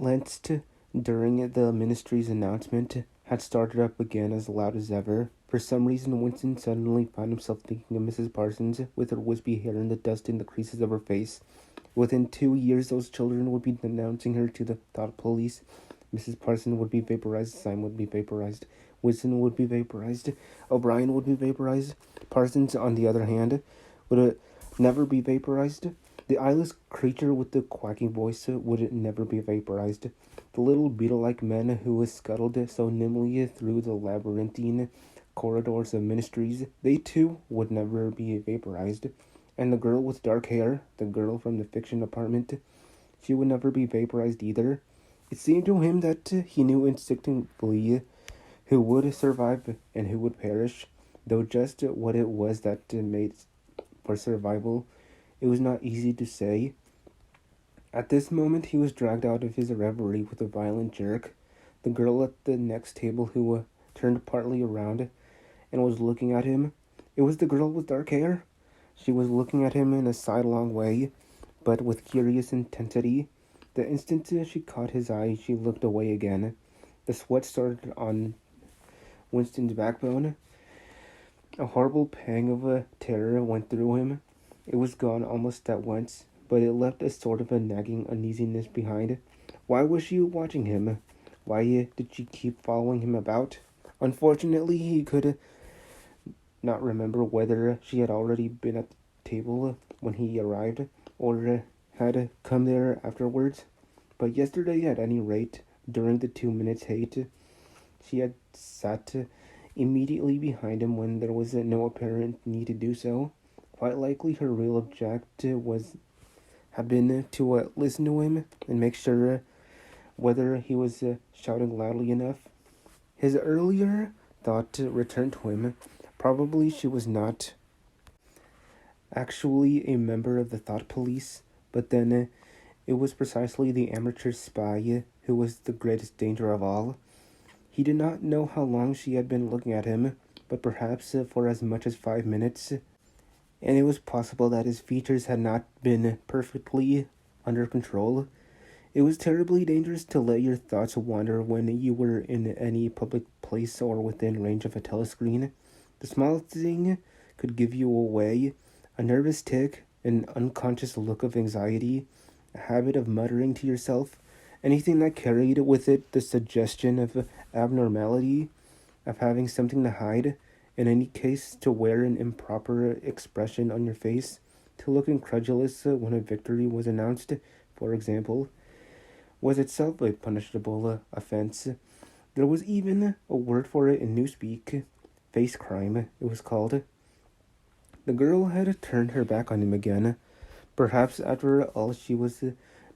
Lent during the ministry's announcement had started up again as loud as ever. For some reason, Winston suddenly found himself thinking of Mrs. Parsons with her wispy hair and the dust in the creases of her face. Within 2 years, those children would be denouncing her to the thought police. Mrs. Parsons would be vaporized, Simon would be vaporized, Winston would be vaporized, O'Brien would be vaporized. Parsons, on the other hand, would never be vaporized. The eyeless creature with the quacking voice would never be vaporized. The little beetle-like men who scuttled so nimbly through the labyrinthine corridors of ministries, they too would never be vaporized. And the girl with dark hair, the girl from the fiction apartment, she would never be vaporized either. It seemed to him that he knew instinctively who would survive and who would perish, though just what it was that made for survival, it was not easy to say. At this moment he was dragged out of his reverie with a violent jerk. The girl at the next table who turned partly around and was looking at him. It was the girl with dark hair. She was looking at him in a sidelong way, but with curious intensity. The instant she caught his eye, she looked away again. The sweat started on Winston's backbone. A horrible pang of terror went through him. It was gone almost at once, but it left a sort of a nagging uneasiness behind. Why was she watching him? Why did she keep following him about? Unfortunately, he could not remember whether she had already been at the table when he arrived, or had come there afterwards. But yesterday, at any rate, during the 2 minutes' hate, she had sat immediately behind him when there was no apparent need to do so. Quite likely her real object had been to listen to him and make sure whether he was shouting loudly enough. His earlier thought returned to him. Probably she was not actually a member of the thought police, but then it was precisely the amateur spy who was the greatest danger of all. He did not know how long she had been looking at him, but perhaps for as much as 5 minutes, and it was possible that his features had not been perfectly under control. It was terribly dangerous to let your thoughts wander when you were in any public place or within range of a telescreen. The smallest thing could give you away. A nervous tic, an unconscious look of anxiety, a habit of muttering to yourself, anything that carried with it the suggestion of abnormality, of having something to hide, in any case to wear an improper expression on your face, to look incredulous when a victory was announced, for example, was itself a punishable offense. There was even a word for it in Newspeak. Face crime, it was called. The girl had turned her back on him again. Perhaps after all she was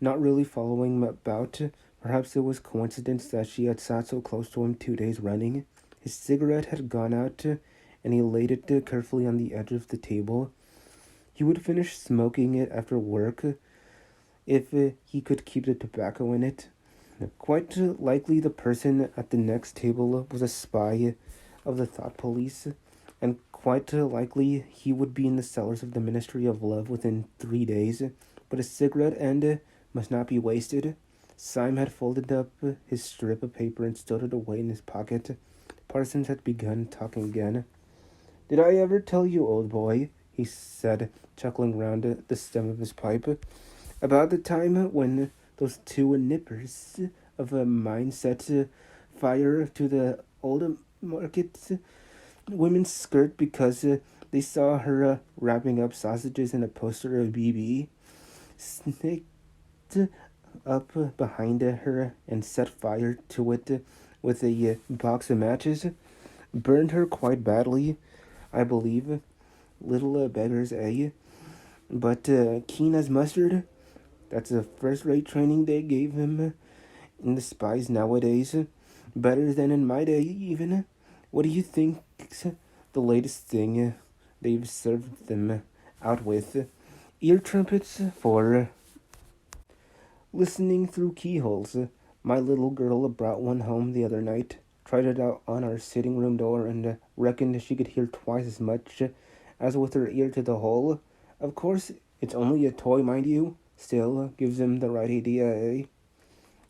not really following him about. Perhaps it was coincidence that she had sat so close to him 2 days running. His cigarette had gone out, and he laid it carefully on the edge of the table. He would finish smoking it after work, if he could keep the tobacco in it. Quite likely the person at the next table was a spy of the thought police, and quite likely he would be in the cellars of the Ministry of Love within 3 days. But a cigarette end must not be wasted. Syme had folded up his strip of paper and stowed it away in his pocket. Parsons had begun talking again. "Did I ever tell you, old boy," he said, chuckling round the stem of his pipe, "about the time when those two nippers of mine set fire to the old market women's skirt because they saw her wrapping up sausages in a poster of BB, snaked up behind her and set fire to it with a box of matches, burned her quite badly, I believe. Little beggars, eh? But keen as mustard. That's the first-rate training they gave him in the spies nowadays. Better than in my day, even. What do you think's the latest thing they've served them out with? Ear trumpets for listening through keyholes. My little girl brought one home the other night, tried it out on our sitting room door, and reckoned she could hear twice as much as with her ear to the hole. Of course, it's only a toy, mind you. Still, gives him the right idea, eh?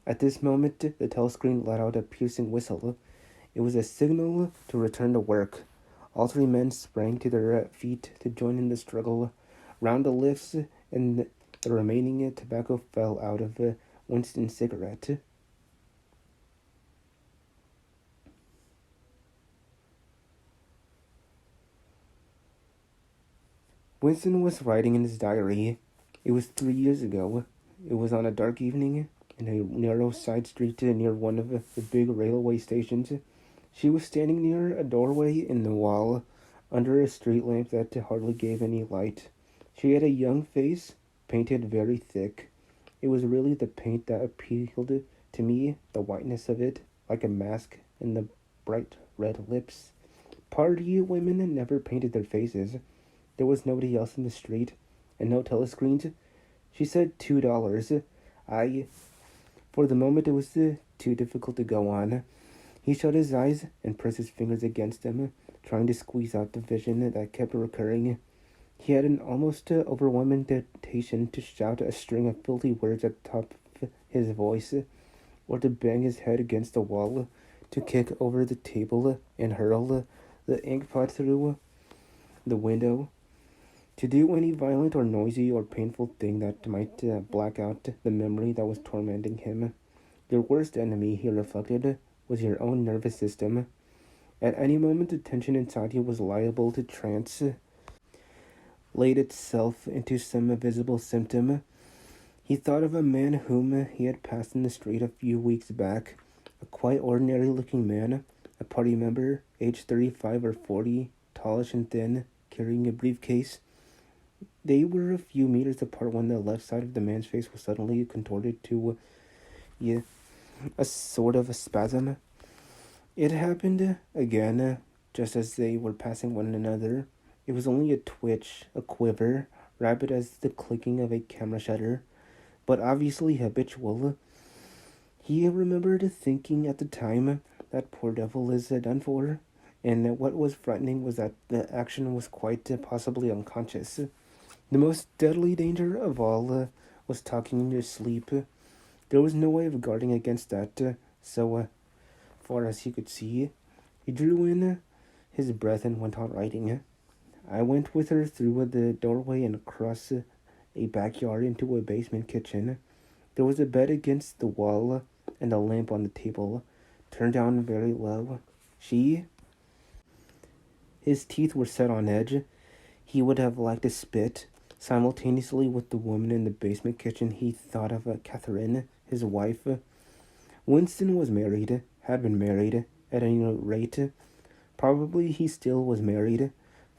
At this moment, the telescreen let out a piercing whistle. It was a signal to return to work. All three men sprang to their feet to join in the struggle. Round the lifts, and the remaining tobacco fell out of Winston's cigarette. Winston was writing in his diary. It was 3 years ago. It was on a dark evening in a narrow side street near one of the big railway stations. She was standing near a doorway in the wall, under a street lamp that hardly gave any light. She had a young face, painted very thick. It was really the paint that appealed to me, the whiteness of it, like a mask, and the bright red lips. Party women never painted their faces. There was nobody else in the street, and no telescreens. She said $2. For the moment, it was too difficult to go on. He shut his eyes and pressed his fingers against them, trying to squeeze out the vision that kept recurring. He had an almost overwhelming temptation to shout a string of filthy words at the top of his voice, or to bang his head against the wall, to kick over the table and hurl the ink pot through the window, to do any violent or noisy or painful thing that might black out the memory that was tormenting him. Your worst enemy, he reflected, was your own nervous system. At any moment, the tension inside you was liable to translate itself into some visible symptom. He thought of a man whom he had passed in the street a few weeks back, a quite ordinary-looking man, a party member, aged 35 or 40, tallish and thin, carrying a briefcase. They were a few meters apart when the left side of the man's face was suddenly contorted to a sort of a spasm. It happened again, just as they were passing one another. It was only a twitch, a quiver, rapid as the clicking of a camera shutter, but obviously habitual. He remembered thinking at the time, that poor devil is done for, and what was frightening was that the action was quite possibly unconscious. The most deadly danger of all was talking in your sleep. There was no way of guarding against that, so far as he could see. He drew in his breath and went on writing. I went with her through the doorway and across a backyard into a basement kitchen. There was a bed against the wall and a lamp on the table, turned down very low. His teeth were set on edge. He would have liked to spit. Simultaneously with the woman in the basement kitchen, he thought of Catherine, his wife. Winston was married, had been married, at any rate. Probably he still was married,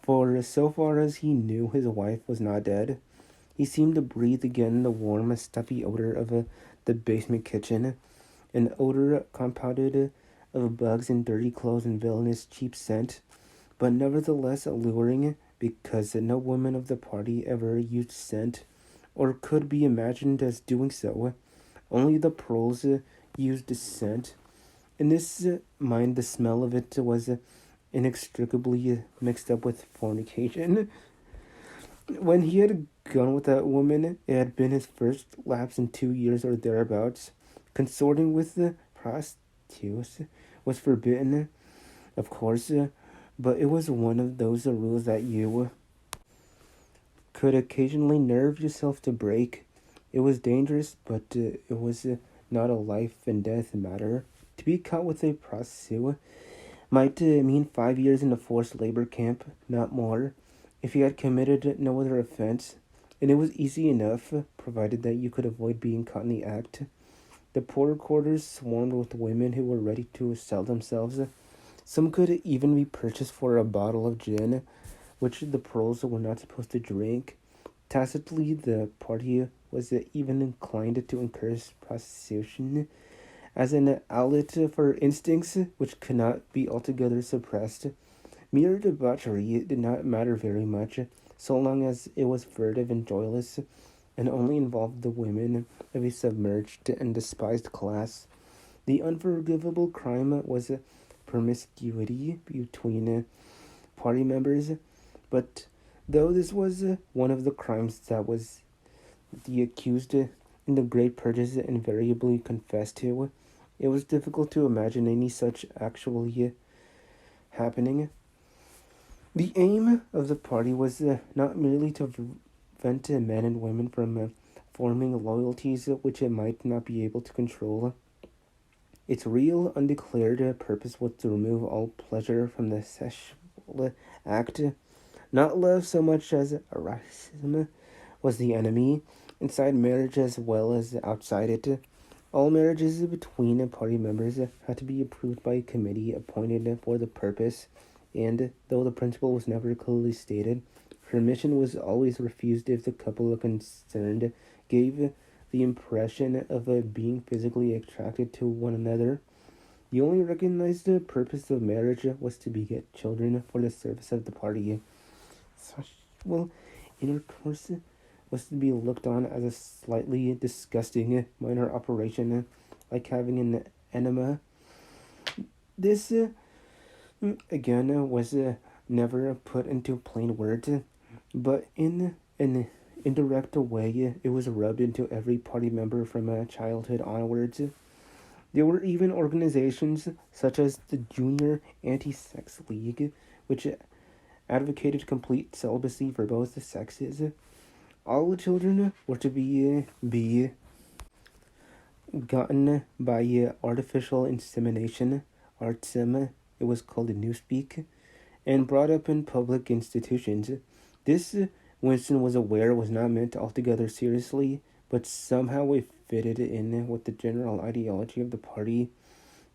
for so far as he knew, his wife was not dead. He seemed to breathe again the warm, stuffy odor of the basement kitchen, an odor compounded of bugs and dirty clothes and villainous cheap scent, but nevertheless alluring, because no woman of the party ever used scent, or could be imagined as doing so. Only the pearls used scent. In this mind, the smell of it was inextricably mixed up with fornication. When he had gone with that woman, it had been his first lapse in 2 years or thereabouts. Consorting with the prostitutes was forbidden, of course, but it was one of those rules that you could occasionally nerve yourself to break. It was dangerous, but it was not a life and death matter. To be caught with a prostitute might mean 5 years in a forced labor camp, not more, if he had committed no other offense, and it was easy enough, provided that you could avoid being caught in the act. The poorer quarters swarmed with women who were ready to sell themselves. Some could even be purchased for a bottle of gin, which the pearls were not supposed to drink. Tacitly, the party was even inclined to encourage prostitution as an outlet for instincts which could not be altogether suppressed. Mere debauchery did not matter very much, so long as it was furtive and joyless, and only involved the women of a submerged and despised class. The unforgivable crime was promiscuity between party members, but though this was one of the crimes that was the accused in the Great Purges invariably confessed to, it was difficult to imagine any such actually happening. The aim of the party was not merely to prevent men and women from forming loyalties which it might not be able to control. Its real, undeclared purpose was to remove all pleasure from the sexual act. Not love so much as eroticism was the enemy, inside marriage as well as outside it. All marriages between party members had to be approved by a committee appointed for the purpose, and though the principle was never clearly stated, permission was always refused if the couple concerned gave the impression of being physically attracted to one another. The only recognized purpose of marriage was to beget children for the service of the party. Sexual intercourse was to be looked on as a slightly disgusting minor operation, like having an enema. This, again, was never put into plain words, but in an indirect way, it was rubbed into every party member from childhood onwards. There were even organizations such as the Junior Anti-Sex League, which advocated complete celibacy for both the sexes. All the children were to be gotten by artificial insemination, ARTSEM, it was called in Newspeak, and brought up in public institutions. This, Winston was aware, was not meant altogether seriously, but somehow it fitted in with the general ideology of the party.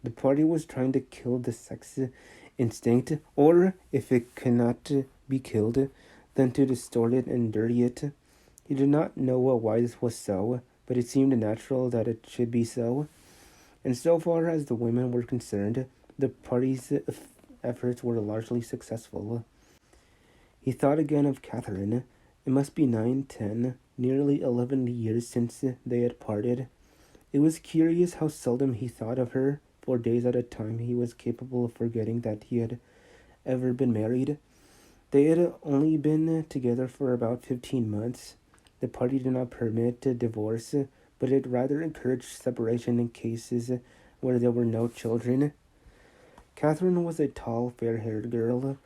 The party was trying to kill the sex instinct, or, if it cannot be killed, then to distort it and dirty it. He did not know why this was so, but it seemed natural that it should be so. And so far as the women were concerned, the party's efforts were largely successful. He thought again of Catherine. It must be 9, 10, nearly 11 years since they had parted. It was curious how seldom he thought of her. For days at a time he was capable of forgetting that he had ever been married. They had only been together for about 15 months. The party did not permit divorce, but it rather encouraged separation in cases where there were no children. Catherine was a tall, fair-haired girl,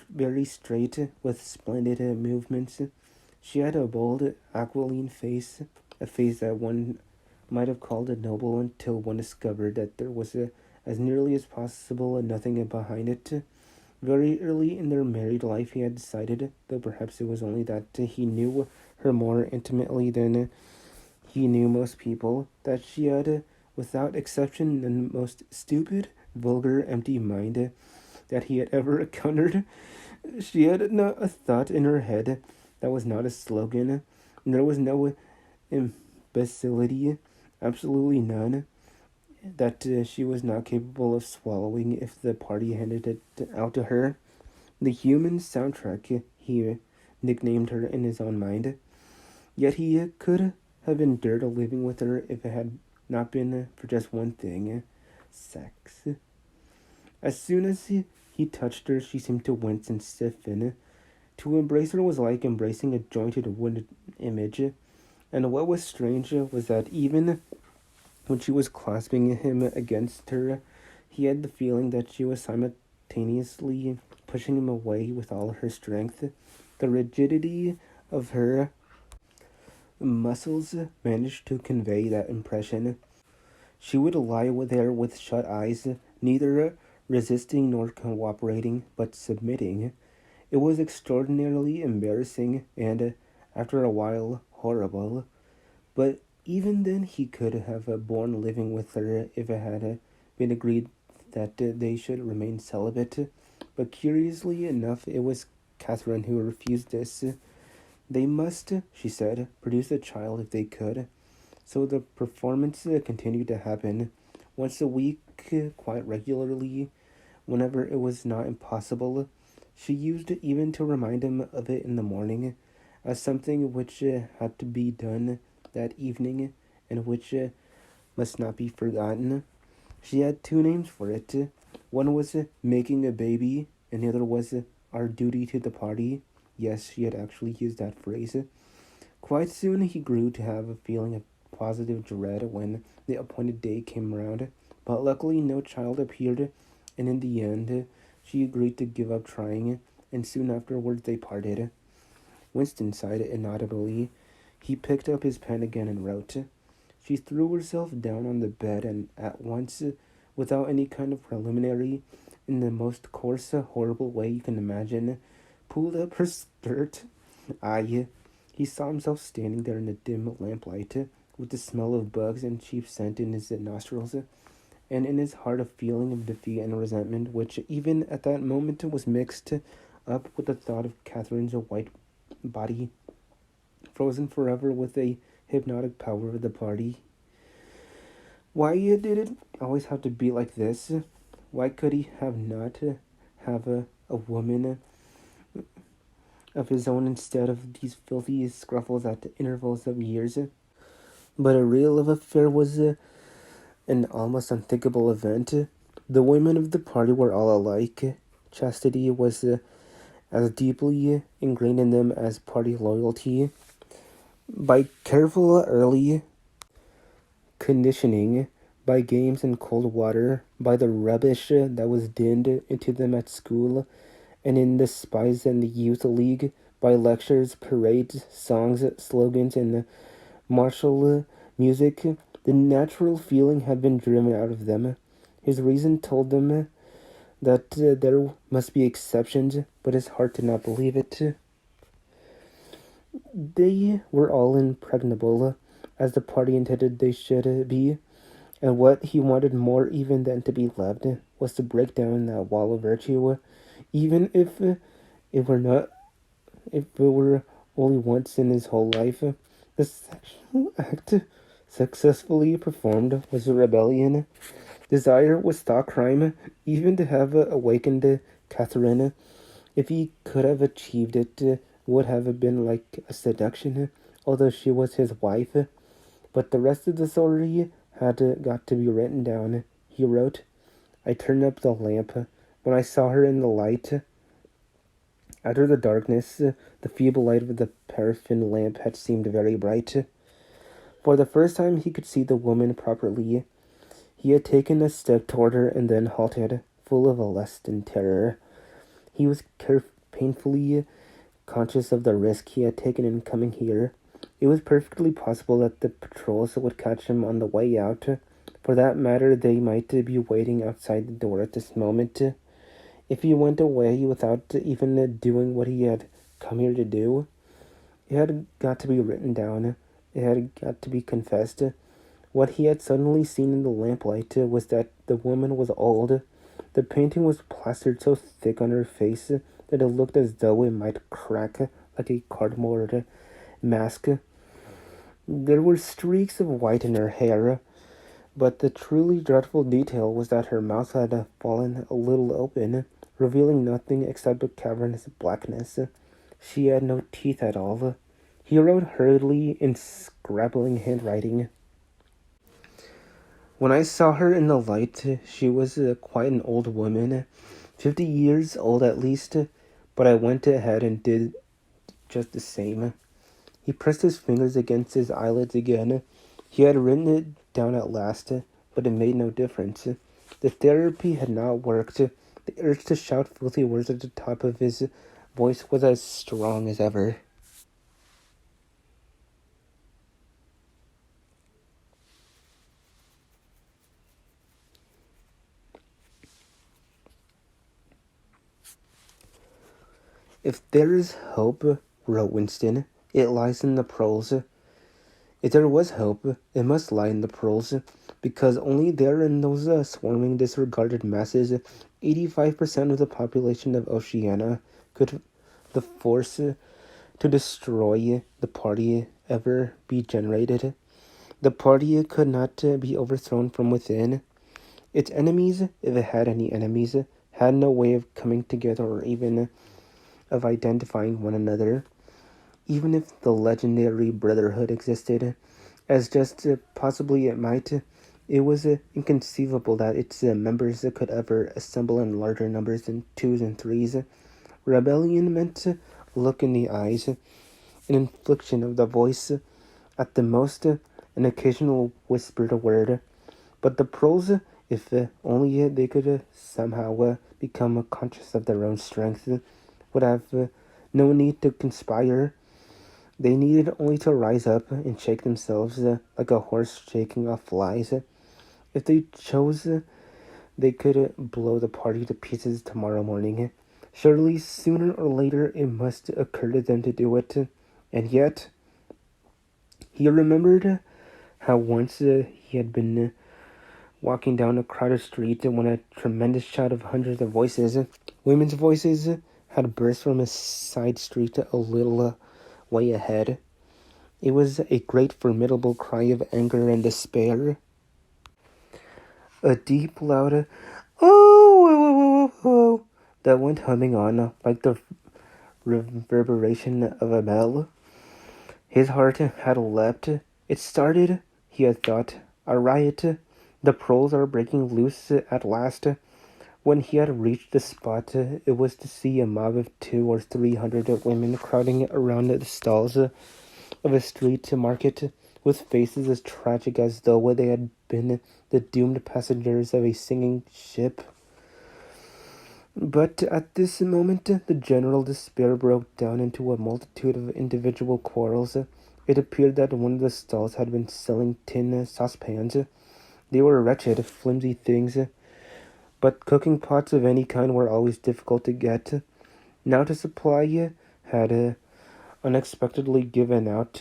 very straight, with splendid movements. She had a bold, aquiline face, a face that one might have called noble until one discovered that there was, as nearly as possible, nothing behind it. Very early in their married life he had decided, though perhaps it was only that he knew her more intimately than he knew most people, that she had, without exception, the most stupid, vulgar, empty mind that he had ever encountered. She had not a thought in her head that was not a slogan. There was no imbecility, absolutely none, that she was not capable of swallowing if the party handed it out to her. The human soundtrack, he nicknamed her in his own mind. Yet he could have endured living with her if it had not been for just one thing: sex. As soon as he touched her, she seemed to wince and stiffen. To embrace her was like embracing a jointed wooden image, and what was strange was that even when she was clasping him against her, he had the feeling that she was simultaneously pushing him away with all her strength. The rigidity of her muscles managed to convey that impression. She would lie there with shut eyes, neither resisting nor cooperating, but submitting. It was extraordinarily embarrassing and, after a while, horrible. But even then he could have borne living with her if it had been agreed that they should remain celibate. But curiously enough, it was Catherine who refused this. They must, she said, produce a child if they could. So the performance continued to happen once a week, quite regularly, whenever it was not impossible. She used even to remind him of it in the morning, as something which had to be done that evening, and which must not be forgotten. She had 2 names for it. One was making a baby, and the other was our duty to the party. Yes, she had actually used that phrase. Quite soon he grew to have a feeling of positive dread when the appointed day came round, but luckily no child appeared, and in the end she agreed to give up trying, and soon afterwards they parted. Winston sighed inaudibly. He picked up his pen again and wrote. She threw herself down on the bed and at once, without any kind of preliminary, in the most coarse, horrible way you can imagine, pulled up her skirt. Aye, he saw himself standing there in the dim lamplight, with the smell of bugs and cheap scent in his nostrils, and in his heart a feeling of defeat and resentment, which even at that moment was mixed up with the thought of Catherine's white body, frozen forever with a hypnotic power of the party. Why did it always have to be like this? Why could he not have a woman of his own instead of these filthy scruffles at intervals of years? But a real love affair was an almost unthinkable event. The women of the party were all alike. Chastity was as deeply ingrained in them as party loyalty. By careful early conditioning, by games in cold water, by the rubbish that was dinned into them at school and in the Spies and the Youth League, by lectures, parades, songs, slogans, and martial music, the natural feeling had been driven out of them. His reason told them that there must be exceptions, but his heart did not believe it. They were all impregnable, as the party intended they should be, and what he wanted more even than to be loved was to break down that wall of virtue, even if it were only once in his whole life. The sexual act successfully performed was a rebellion. Desire was thought crime, even to have awakened Catherine. If he could have achieved it, would have been like a seduction, although she was his wife. But the rest of the story had got to be written down. He wrote, I turned up the lamp. When I saw her in the light, out of the darkness, the feeble light of the paraffin lamp had seemed very bright. For the first time he could see the woman properly. He had taken a step toward her and then halted, full of a lust and terror. He was painfully conscious of the risk he had taken in coming here. It was perfectly possible that the patrols would catch him on the way out. For that matter, they might be waiting outside the door at this moment. If he went away without even doing what he had come here to do, it had got to be written down. It had got to be confessed. What he had suddenly seen in the lamplight was that the woman was old. The painting was plastered so thick on her face that it looked as though it might crack like a cardboard mask. There were streaks of white in her hair, but the truly dreadful detail was that her mouth had fallen a little open, revealing nothing except a cavernous blackness. She had no teeth at all. He wrote hurriedly in scrabbling handwriting. When I saw her in the light, she was quite an old woman, 50 years old at least, but I went ahead and did just the same. He pressed his fingers against his eyelids again. He had written it down at last, but it made no difference. The therapy had not worked. The urge to shout filthy words at the top of his voice was as strong as ever. If there is hope, wrote Winston, it lies in the proles. If there was hope, it must lie in the proles, because only there in those swarming disregarded masses, 85% of the population of Oceania, could the force to destroy the party ever be generated. The party could not be overthrown from within. Its enemies, if it had any enemies, had no way of coming together or even of identifying one another. Even if the legendary brotherhood existed, as just possibly it might, it was inconceivable that its members could ever assemble in larger numbers than twos and threes. Rebellion meant a look in the eyes, an inflection of the voice, at the most, an occasional whispered word. But the proles, if only they could somehow become conscious of their own strength, would have no need to conspire. They needed only to rise up and shake themselves like a horse shaking off flies. If they chose, they could blow the party to pieces tomorrow morning. Surely, sooner or later, it must occur to them to do it. And yet, he remembered how once he had been walking down a crowded street when a tremendous shout of hundreds of voices, women's voices, had burst from a side street a little way ahead. It was a great formidable cry of anger and despair. A deep, loud oh, that went humming on like the reverberation of a bell. His heart had leapt. It started, he had thought, a riot. The proles are breaking loose at last. When he had reached the spot, it was to see a mob of 200 or 300 women crowding around the stalls of a street market, with faces as tragic as though they had been the doomed passengers of a sinking ship. But at this moment, the general despair broke down into a multitude of individual quarrels. It appeared that one of the stalls had been selling tin saucepans. They were wretched, flimsy things, but cooking pots of any kind were always difficult to get. Now the supply had unexpectedly given out.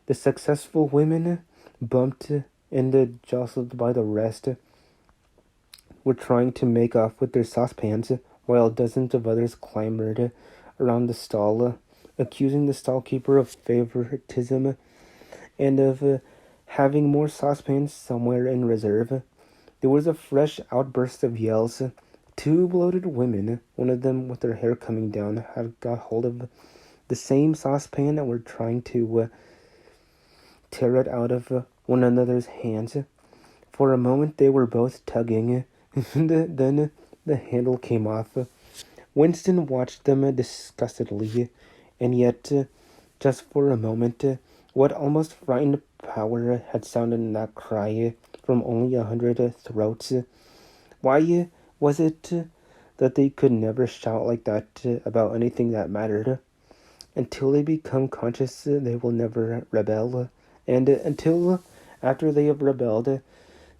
The successful women, bumped and jostled by the rest, were trying to make off with their saucepans, while dozens of others clambered around the stall, accusing the stallkeeper of favoritism and of having more saucepans somewhere in reserve. There was a fresh outburst of yells. 2 bloated women, one of them with her hair coming down, had got hold of the same saucepan and were trying to tear it out of one another's hands. For a moment they were both tugging, and then the handle came off. Winston watched them disgustedly, and yet, just for a moment, what almost frightened power had sounded in that cry from only 100 throats. Why was it that they could never shout like that about anything that mattered? Until they become conscious, they will never rebel, and until after they have rebelled,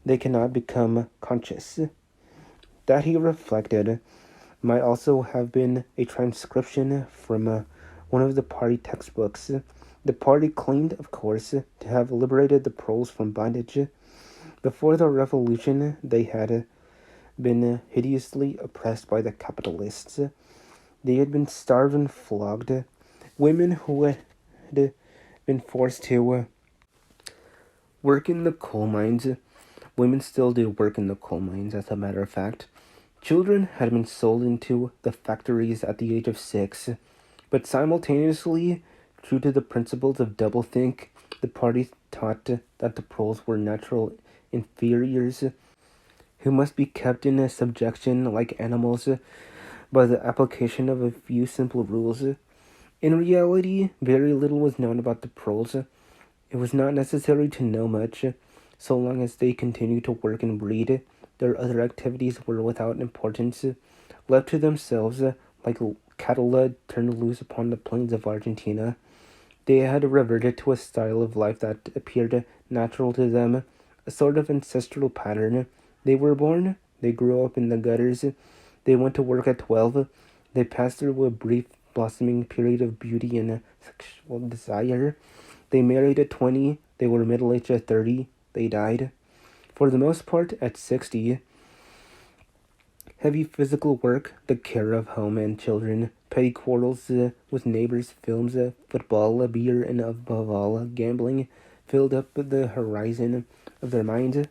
they cannot become conscious. That, he reflected, might also have been a transcription from one of the party textbooks. The party claimed, of course, to have liberated the proles from bondage. Before the revolution, they had been hideously oppressed by the capitalists. They had been starved and flogged. Women who had been forced to work in the coal mines. Women still did work in the coal mines, as a matter of fact. Children had been sold into the factories at the age of 6, but simultaneously, true to the principles of doublethink, the party taught that the proles were natural inferiors who must be kept in subjection like animals by the application of a few simple rules. In reality, very little was known about the proles. It was not necessary to know much, so long as they continued to work and breed. Their other activities were without importance, left to themselves, like cattle turned loose upon the plains of Argentina. They had reverted to a style of life that appeared natural to them, a sort of ancestral pattern. They were born, they grew up in the gutters, they went to work at 12, they passed through a brief blossoming period of beauty and sexual desire. They married at 20, they were middle-aged at 30, they died. For the most part, at 60, heavy physical work, the care of home and children, petty quarrels with neighbors, films, football, beer, and above all, gambling, filled up the horizon of their minds.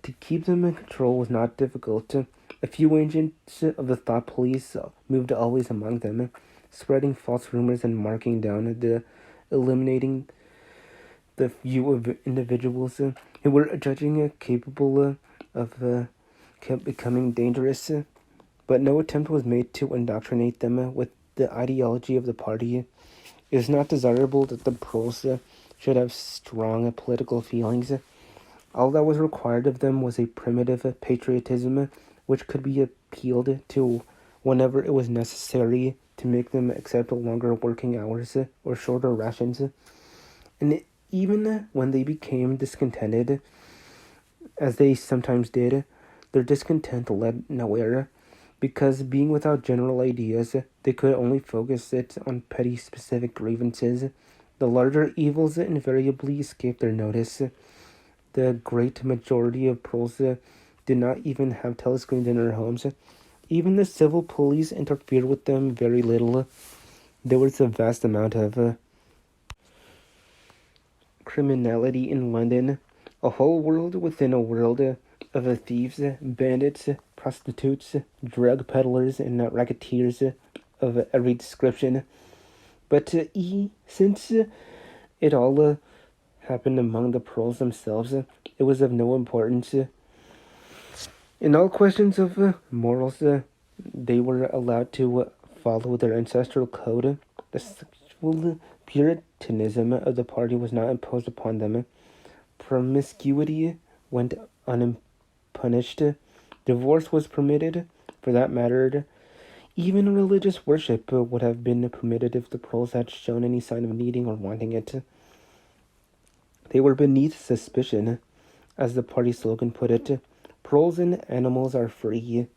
To keep them in control was not difficult. A few agents of the thought police moved always among them, spreading false rumors and marking down eliminating the few of individuals who were judging capable of becoming dangerous. But no attempt was made to indoctrinate them with the ideology of the party. It is not desirable that the proles should have strong political feelings. All that was required of them was a primitive patriotism which could be appealed to whenever it was necessary to make them accept longer working hours or shorter rations. And even when they became discontented, as they sometimes did, their discontent led nowhere, because being without general ideas, they could only focus it on petty specific grievances. The larger evils invariably escaped their notice. The great majority of Poles did not even have telescreens in their homes. Even the civil police interfered with them very little. There was a vast amount of criminality in London, a whole world within a world of thieves, bandits, prostitutes, drug peddlers, and racketeers of every description. But since it all happened among the Poles themselves, it was of no importance. In all questions of morals, they were allowed to follow their ancestral code. The sexual puritanism of the party was not imposed upon them. Promiscuity went unpunished. Divorce was permitted. For that matter, even religious worship would have been permitted if the Poles had shown any sign of needing or wanting it. They were beneath suspicion, as the party slogan put it. Poles and animals are free.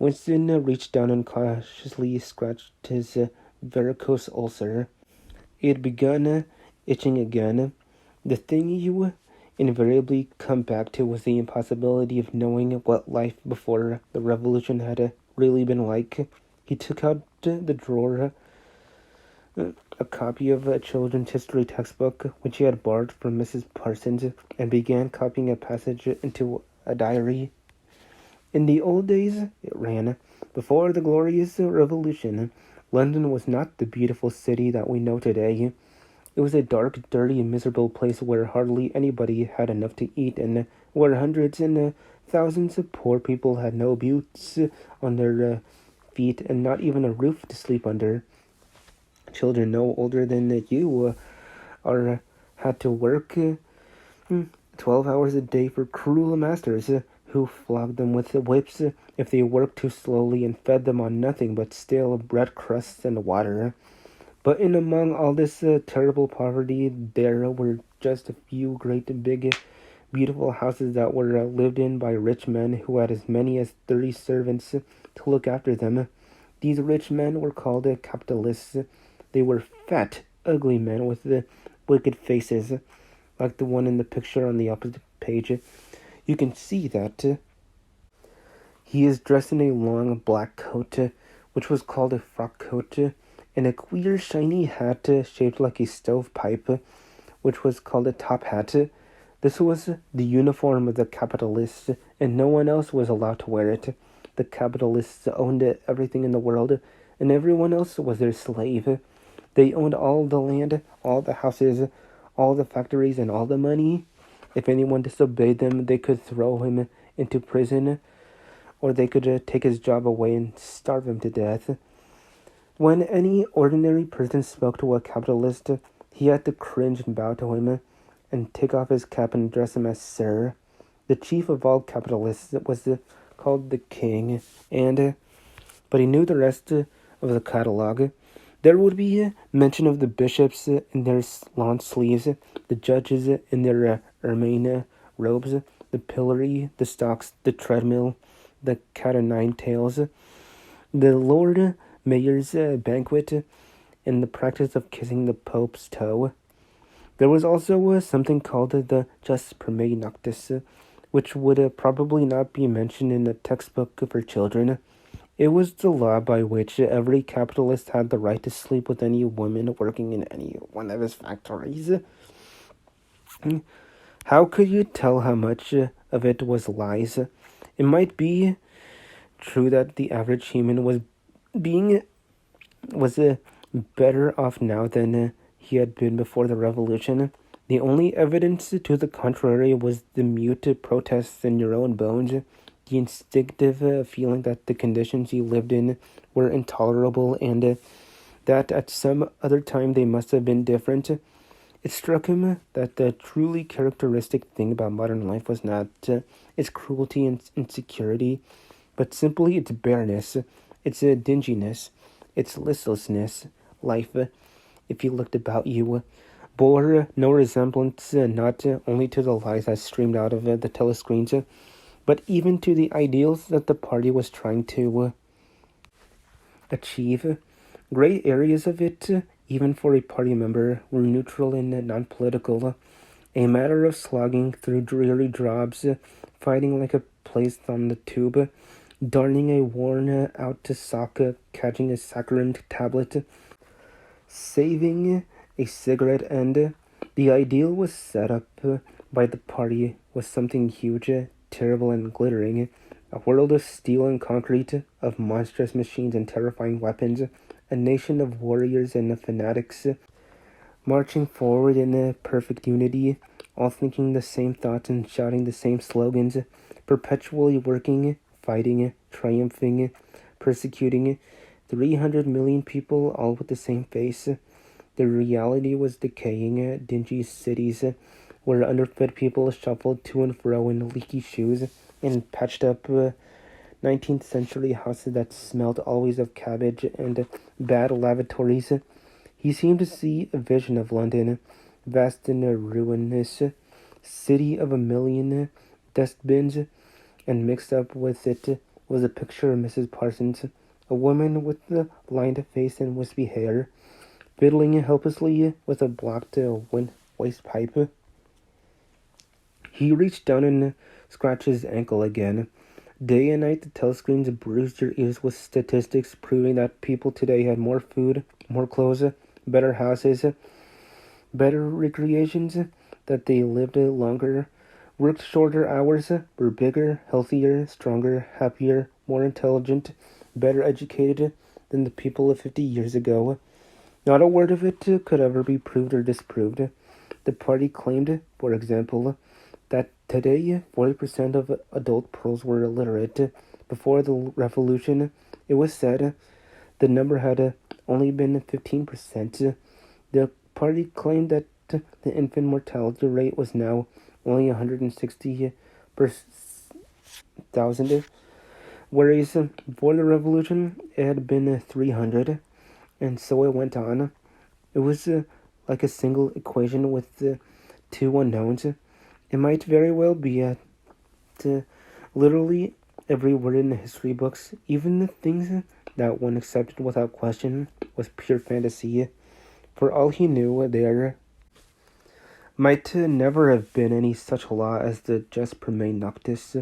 Winston reached down and cautiously scratched his varicose ulcer. It had begun itching again. The thing you invariably come back to was the impossibility of knowing what life before the revolution had really been like. He took out the drawer a copy of a children's history textbook which he had borrowed from Mrs. Parsons and began copying a passage into a diary. In the old days, it ran, before the glorious revolution, London was not the beautiful city that we know today. It was a dark, dirty, and miserable place where hardly anybody had enough to eat, and where hundreds and thousands of poor people had no boots on their feet and not even a roof to sleep under. Children no older than you had to work 12 hours a day for cruel masters who flogged them with whips if they worked too slowly and fed them on nothing but stale bread crusts and water. But in among all this terrible poverty, there were just a few great big beautiful houses that were lived in by rich men who had as many as 30 servants to look after them. These rich men were called capitalists. They were fat, ugly men with wicked faces, like the one in the picture on the opposite page. You can see that he is dressed in a long black coat, which was called a frock coat, and a queer shiny hat shaped like a stovepipe, which was called a top hat. This was the uniform of the capitalists, and no one else was allowed to wear it. The capitalists owned everything in the world, and everyone else was their slave. They owned all the land, all the houses, all the factories, and all the money. If anyone disobeyed them, they could throw him into prison, or they could take his job away and starve him to death. When any ordinary person spoke to a capitalist, he had to cringe and bow to him, and take off his cap and address him as sir. The chief of all capitalists was called the king, but he knew the rest of the catalogue. There would be mention of the bishops in their lawn sleeves, the judges in their ermine robes, the pillory, the stocks, the treadmill, the cat o' nine tails, the Lord Mayor's banquet, and the practice of kissing the Pope's toe. There was also something called the Jus Primae Noctis, which would probably not be mentioned in a textbook for children. It was the law by which every capitalist had the right to sleep with any woman working in any one of his factories. How could you tell how much of it was lies? It might be true that the average human was better off now than he had been before the revolution. The only evidence to the contrary was the mute protests in your own bones, the instinctive feeling that the conditions you lived in were intolerable and that at some other time they must have been different. It struck him that the truly characteristic thing about modern life was not its cruelty and insecurity, but simply its bareness, its dinginess, its listlessness. Life, if you looked about you, bore no resemblance not only to the lies that streamed out of the telescreens, but even to the ideals that the party was trying to achieve. Gray areas of it, even for a party member, were neutral and non-political, a matter of slogging through dreary jobs, fighting like a place on the tube, darning a worn-out sock, catching a saccharine tablet, saving a cigarette end. The ideal was set up by the party was something huge, terrible and glittering, a world of steel and concrete, of monstrous machines and terrifying weapons, a nation of warriors and fanatics, marching forward in perfect unity, all thinking the same thoughts and shouting the same slogans, perpetually working, fighting, triumphing, persecuting, 300 million people all with the same face. The reality was decaying, dingy cities where underfed people shuffled to and fro in leaky shoes and patched up 19th century houses that smelled always of cabbage and bad lavatories. He seemed to see a vision of London, vast and ruinous, city of a million dustbins, and mixed up with it was a picture of Mrs. Parsons, a woman with a lined face and wispy hair, fiddling helplessly with a blocked waste pipe. He reached down and scratched his ankle again. Day and night the telescreens bruised your ears with statistics proving that people today had more food, more clothes, better houses, better recreations, that they lived longer, worked shorter hours, were bigger, healthier, stronger, happier, more intelligent, better educated than the people of 50 years ago. Not a word of it could ever be proved or disproved. The party claimed, for example, that today 40% of adult pearls were illiterate. Before the revolution, it was said the number had only been 15%. The party claimed that the infant mortality rate was now only 160 per thousand, whereas before the revolution it had been 300, and so it went on. It was like a single equation with two unknowns. It might very well be literally every word in the history books, even the things that one accepted without question, was pure fantasy. For all he knew, there might never have been any such law as the jus primae noctis,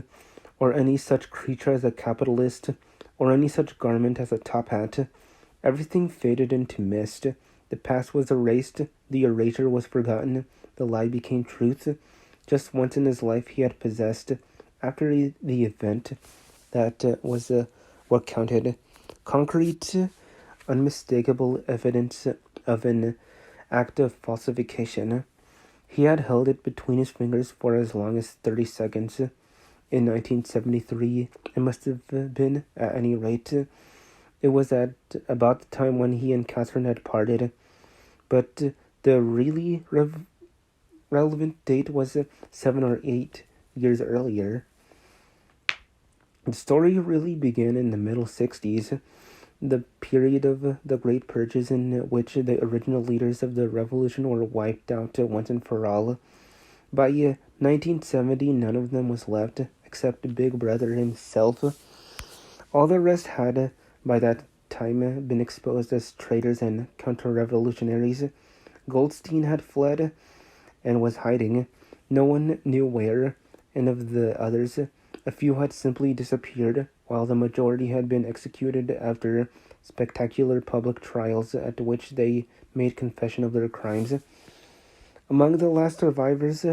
or any such creature as a capitalist, or any such garment as a top hat. Everything faded into mist. The past was erased, the erasure was forgotten, the lie became truth. Just once in his life he had possessed, after the event, that was what counted. Concrete, unmistakable evidence of an act of falsification. He had held it between his fingers for as long as 30 seconds. In 1973, it must have been, at any rate. It was at about the time when he and Catherine had parted. But the really relevant date was 7 or 8 years earlier. The story really began in the middle 60s, the period of the Great Purges in which the original leaders of the revolution were wiped out once and for all. By 1970, none of them was left, except Big Brother himself. All the rest had, by that time, been exposed as traitors and counter-revolutionaries. Goldstein had fled and was hiding. No one knew where, and of the others, a few had simply disappeared, while the majority had been executed after spectacular public trials at which they made confession of their crimes. Among the last survivors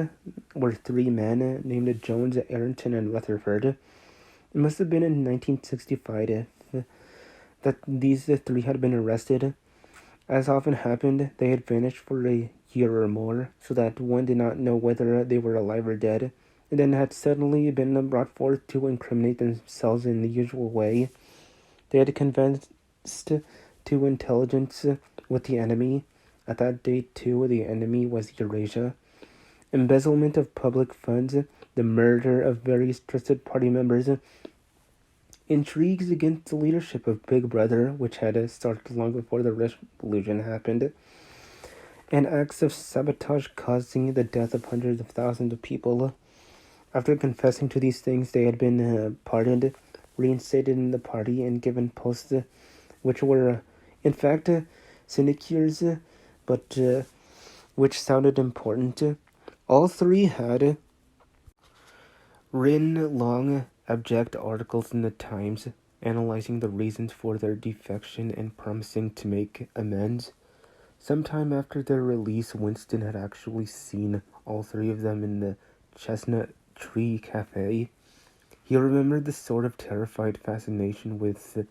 were 3 men named Jones, Arrington, and Rutherford. It must have been in 1965 that these 3 had been arrested. As often happened, they had vanished for a year or more, so that one did not know whether they were alive or dead, and then had suddenly been brought forth to incriminate themselves in the usual way. They had confessed to intelligence with the enemy, At that date, too, the enemy was Eurasia. Embezzlement of public funds, the murder of various trusted party members, intrigues against the leadership of Big Brother, which had started long before the revolution happened, and acts of sabotage causing the death of hundreds of thousands of people. After confessing to these things, they had been pardoned, reinstated in the party, and given posts which were, in fact, sinecures, but which sounded important. All three had written long, abject articles in the Times, analyzing the reasons for their defection and promising to make amends. Sometime after their release, Winston had actually seen all three of them in the Chestnut Tree Cafe. He remembered the sort of terrified fascination with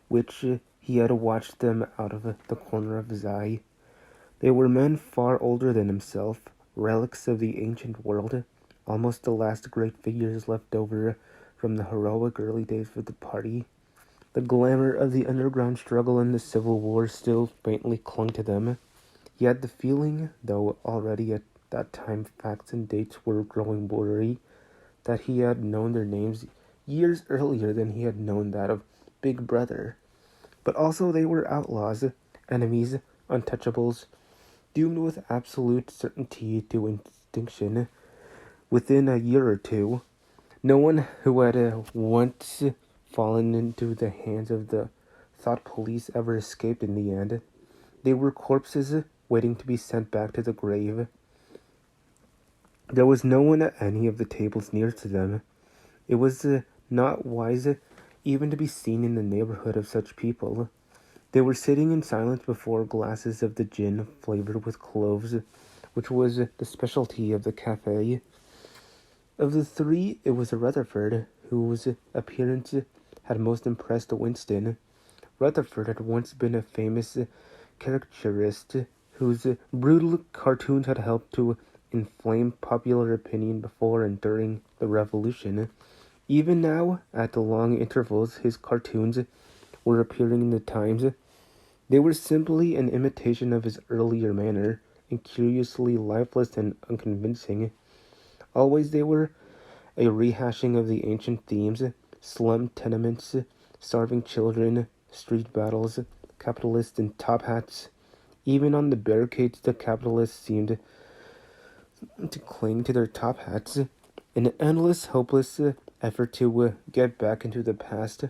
which he had watched them out of the corner of his eye. They were men far older than himself, relics of the ancient world, almost the last great figures left over from the heroic early days of the party. The glamour of the underground struggle and the Civil War still faintly clung to them. He had the feeling, though already at that time facts and dates were growing blurry, that he had known their names years earlier than he had known that of Big Brother. But also they were outlaws, enemies, untouchables, doomed with absolute certainty to extinction within a year or two. No one who had once fallen into the hands of the thought police ever escaped in the end. They were corpses waiting to be sent back to the grave. There was no one at any of the tables near to them. It was not wise even to be seen in the neighborhood of such people. They were sitting in silence before glasses of the gin flavored with cloves, which was the specialty of the cafe. Of the three, it was Rutherford whose appearance had most impressed Winston. Rutherford had once been a famous caricaturist whose brutal cartoons had helped to inflame popular opinion before and during the Revolution. Even now, at long intervals, his cartoons were appearing in the Times. They were simply an imitation of his earlier manner, and curiously lifeless and unconvincing. Always they were a rehashing of the ancient themes: slum tenements, starving children, street battles, capitalists in top hats. Even on the barricades, the capitalists seemed to cling to their top hats, an endless, hopeless effort to get back into the past.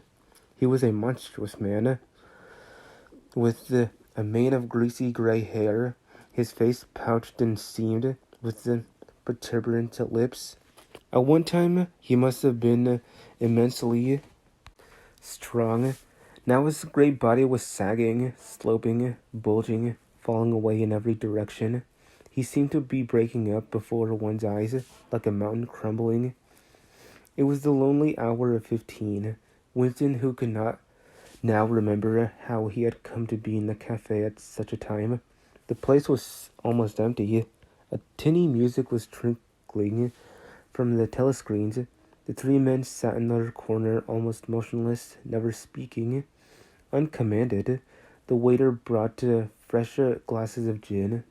He was a monstrous man, with a mane of greasy gray hair, his face pouched and seamed, with the protuberant lips. At one time, he must have been immensely strong. Now his great body was sagging, sloping, bulging, falling away in every direction. He seemed to be breaking up before one's eyes, like a mountain crumbling. It was the lonely hour of 15. Winston, who could not now remember how he had come to be in the cafe at such a time. The place was almost empty. A tinny music was trickling from the telescreens. The three men sat in their corner, almost motionless, never speaking. Uncommanded, the waiter brought fresh glasses of gin.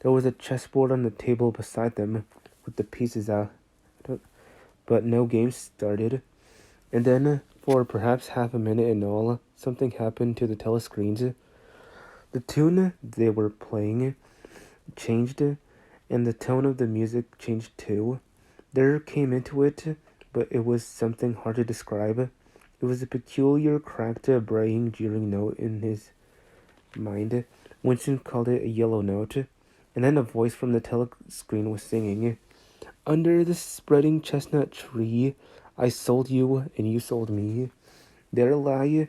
There was a chessboard on the table beside them, with the pieces out, but no game started. And then, for perhaps half a minute in all, something happened to the telescreens. The tune they were playing changed, and the tone of the music changed too. There came into it, but it was something hard to describe. It was a peculiar, cracked, braying, jeering note in his mind. Winston called it a yellow note, and then a voice from the telescreen was singing, "Under the spreading chestnut tree, I sold you, and you sold me. There lie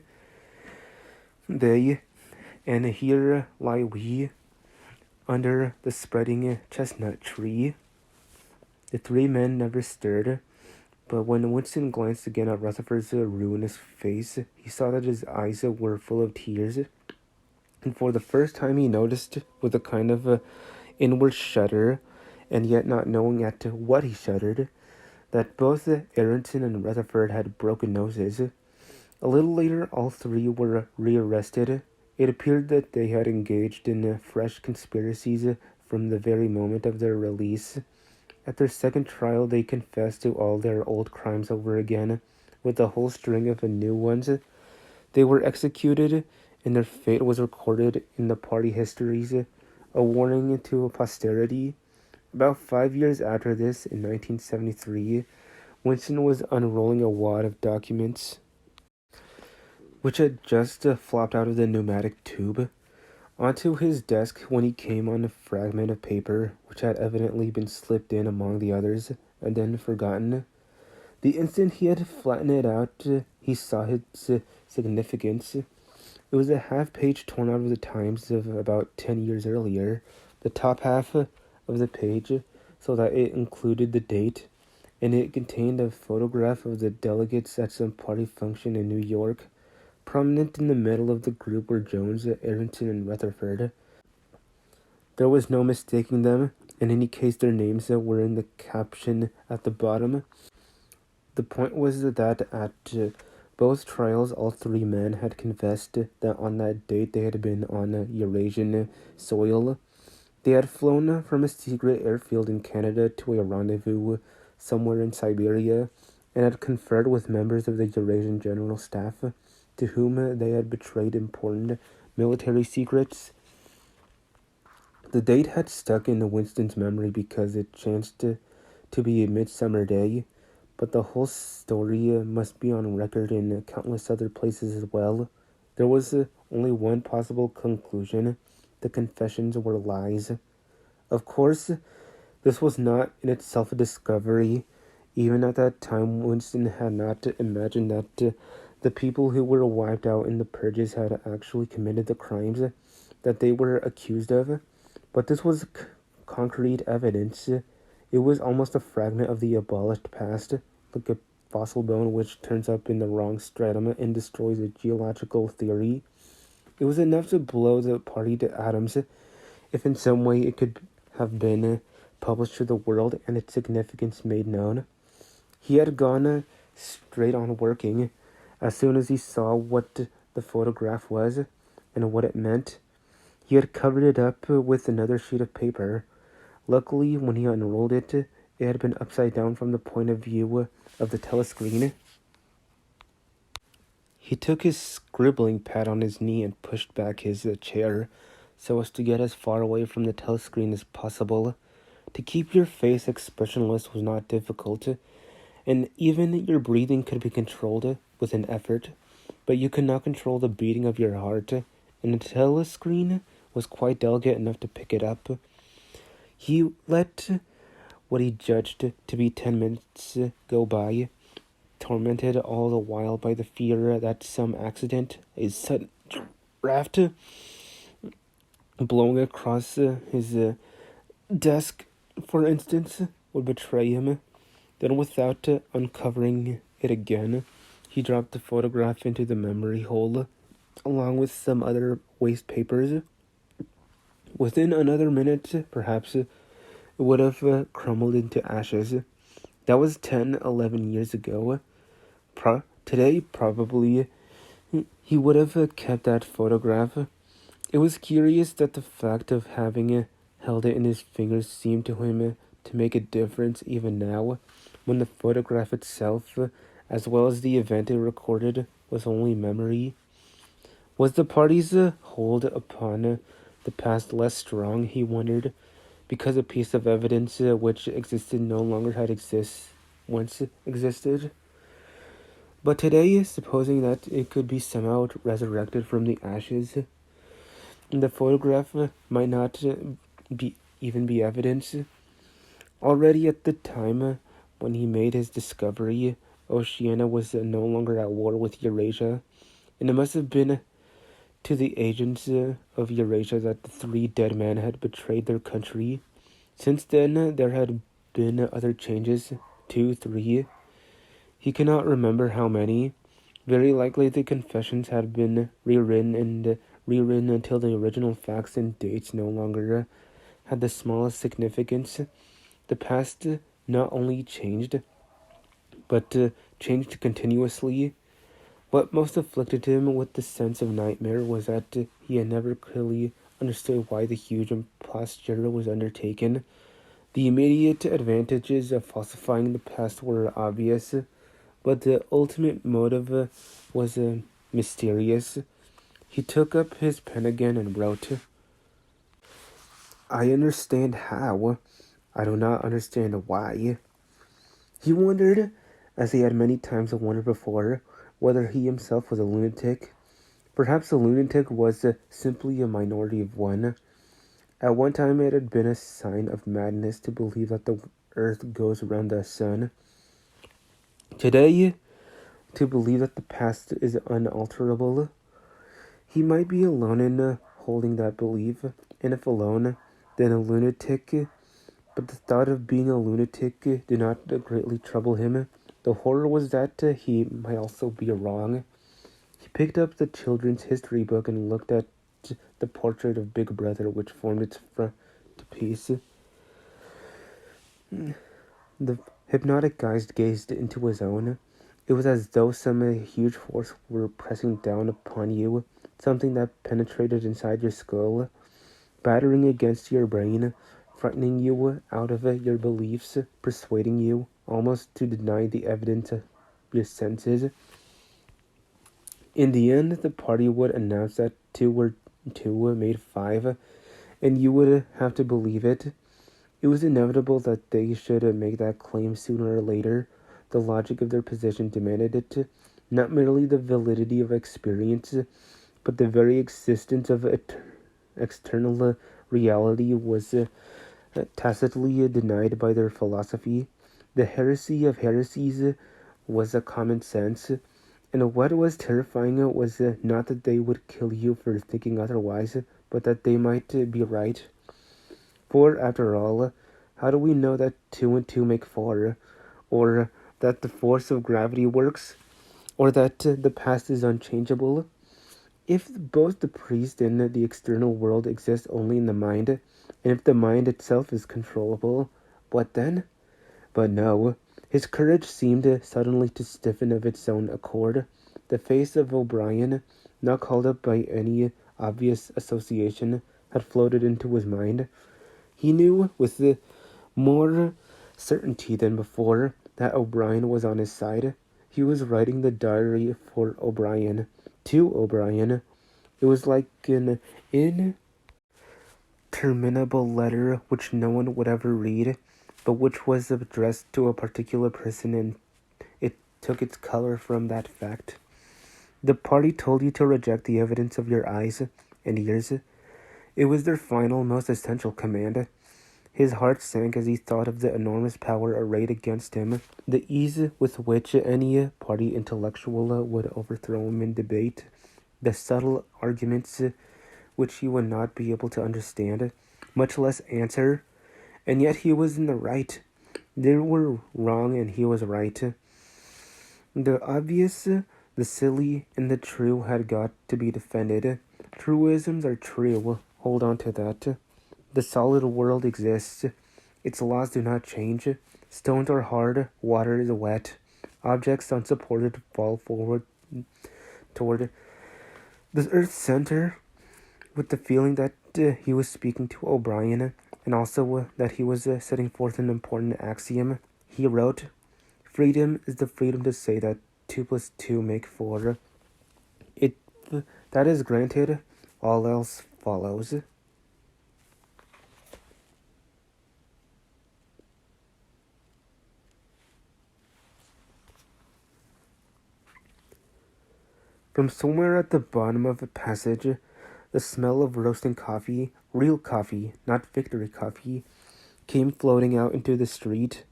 they, and here lie we, under the spreading chestnut tree." The three men never stirred, but when Winston glanced again at Rutherford's ruinous face, he saw that his eyes were full of tears, and for the first time he noticed, with a kind of inward shudder, and yet not knowing at what he shuddered, that both Aronson and Rutherford had broken noses. A little later, all three were rearrested, It appeared that they had engaged in fresh conspiracies from the very moment of their release. At their second trial, they confessed to all their old crimes over again, with a whole string of new ones. They were executed, and their fate was recorded in the party histories, a warning to posterity. About 5 years after this, in 1973, Winston was unrolling a wad of documents which had just flopped out of the pneumatic tube onto his desk when he came on a fragment of paper which had evidently been slipped in among the others and then forgotten. The instant he had flattened it out, he saw its significance. It was a half-page torn out of the Times of about 10 years earlier, the top half of the page, so that it included the date, and it contained a photograph of the delegates at some party function in New York. Prominent in the middle of the group were Jones, Aronson, and Rutherford. There was no mistaking them. In any case, their names were in the caption at the bottom. The point was that at both trials, all three men had confessed that on that date they had been on Eurasian soil. They had flown from a secret airfield in Canada to a rendezvous somewhere in Siberia, and had conferred with members of the Eurasian General Staff, to whom they had betrayed important military secrets. The date had stuck in Winston's memory because it chanced to be a midsummer day, but the whole story must be on record in countless other places as well. There was only one possible conclusion: the confessions were lies. Of course, this was not in itself a discovery. Even at that time, Winston had not imagined that the people who were wiped out in the purges had actually committed the crimes that they were accused of. But this was concrete evidence. It was almost a fragment of the abolished past, like a fossil bone which turns up in the wrong stratum and destroys a geological theory. It was enough to blow the party to atoms if in some way it could have been published to the world and its significance made known. He had gone straight on working. As soon as he saw what the photograph was and what it meant, he had covered it up with another sheet of paper. Luckily, when he unrolled it, it had been upside down from the point of view of the telescreen. He took his scribbling pad on his knee and pushed back his chair so as to get as far away from the telescreen as possible. To keep your face expressionless was not difficult, and even your breathing could be controlled with an effort, but you could not control the beating of your heart, and the telescreen was quite delicate enough to pick it up. He let what he judged to be 10 minutes go by, tormented all the while by the fear that some accident, a sudden draft blowing across his desk, for instance, would betray him. Then, without uncovering it again, he dropped the photograph into the memory hole, along with some other waste papers. Within another minute, perhaps, it would have crumbled into ashes. That was 10-11 years ago. Today, probably, he would have kept that photograph. It was curious that the fact of having held it in his fingers seemed to him to make a difference even now, when the photograph itself, as well as the event it recorded, was only memory. Was the party's hold upon the past less strong, he wondered, because a piece of evidence which existed no longer had once existed? But today, supposing that it could be somehow resurrected from the ashes, the photograph might not even be evidence. Already at the time when he made his discovery, Oceania was no longer at war with Eurasia, and it must have been to the agents of Eurasia that the three dead men had betrayed their country. Since then, there had been other changes, 2, 3. He cannot remember how many. Very likely the confessions had been rewritten until the original facts and dates no longer had the smallest significance. The past not only changed, but changed continuously. What most afflicted him with the sense of nightmare was that he had never clearly understood why the huge imposture was undertaken. The immediate advantages of falsifying the past were obvious, but the ultimate motive was mysterious. He took up his pen again and wrote, "I understand how. I do not understand why." He wondered, as he had many times wondered before, whether he himself was a lunatic. Perhaps a lunatic was simply a minority of one. At one time it had been a sign of madness to believe that the earth goes around the sun. Today, to believe that the past is unalterable. He might be alone in holding that belief, and if alone, then a lunatic. But the thought of being a lunatic did not greatly trouble him. The horror was that he might also be wrong. He picked up the children's history book and looked at the portrait of Big Brother which formed its frontispiece. The hypnotic guide gazed into his own. It was as though some huge force were pressing down upon you, something that penetrated inside your skull, battering against your brain, frightening you out of your beliefs, persuading you almost to deny the evidence of your senses. In the end, the party would announce that two made five, and you would have to believe it. It was inevitable that they should make that claim sooner or later. The logic of their position demanded it. Not merely the validity of experience, but the very existence of external reality was tacitly denied by their philosophy. The heresy of heresies was a common sense, and what was terrifying was not that they would kill you for thinking otherwise, but that they might be right. For, after all, how do we know that 2 and 2 make 4, or that the force of gravity works, or that the past is unchangeable? If both the priest and the external world exist only in the mind, and if the mind itself is controllable, what then? But no, his courage seemed suddenly to stiffen of its own accord. The face of O'Brien, not called up by any obvious association, had floated into his mind. He knew with more certainty than before that O'Brien was on his side. He was writing the diary for O'Brien, to O'Brien. It was like an interminable letter which no one would ever read, but which was addressed to a particular person, and it took its color from that fact. The party told you to reject the evidence of your eyes and ears. It was their final, most essential command. His heart sank as he thought of the enormous power arrayed against him, the ease with which any party intellectual would overthrow him in debate, the subtle arguments which he would not be able to understand, much less answer. And yet he was in the right. They were wrong and he was right. The obvious, the silly, and the true had got to be defended. Truisms are true. Hold on to that. The solid world exists. Its laws do not change. Stones are hard. Water is wet. Objects unsupported fall forward toward the Earth's center. With the feeling that he was speaking to O'Brien, and also that he was setting forth an important axiom, he wrote, "Freedom is the freedom to say that 2 plus 2 make 4. If that is granted, all else follows." From somewhere at the bottom of the passage, the smell of roasting coffee, real coffee, not victory coffee, came floating out into the street.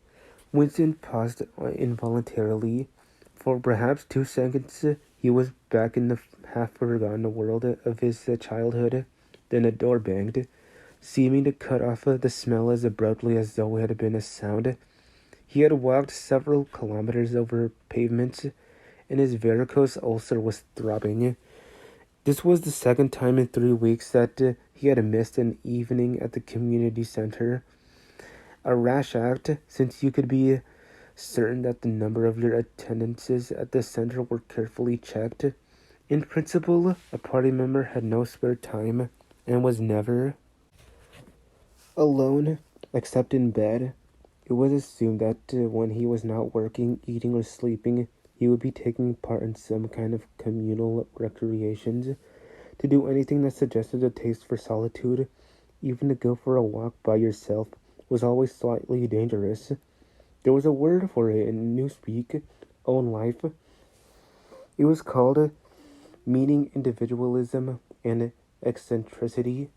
Winston paused involuntarily. For perhaps 2 seconds he was back in the half-forgotten world of his childhood. Then a door banged, seeming to cut off the smell as abruptly as though it had been a sound. He had walked several kilometers over pavements, and his varicose ulcer was throbbing. This was the second time in 3 weeks that he had missed an evening at the community center. A rash act, since you could be certain that the number of your attendances at the center were carefully checked. In principle, a party member had no spare time and was never alone except in bed. It was assumed that when he was not working, eating, or sleeping, he would be taking part in some kind of communal recreations. To do anything that suggested a taste for solitude, even to go for a walk by yourself, was always slightly dangerous. There was a word for it in Newspeak, own life. It was called meaning individualism and eccentricity.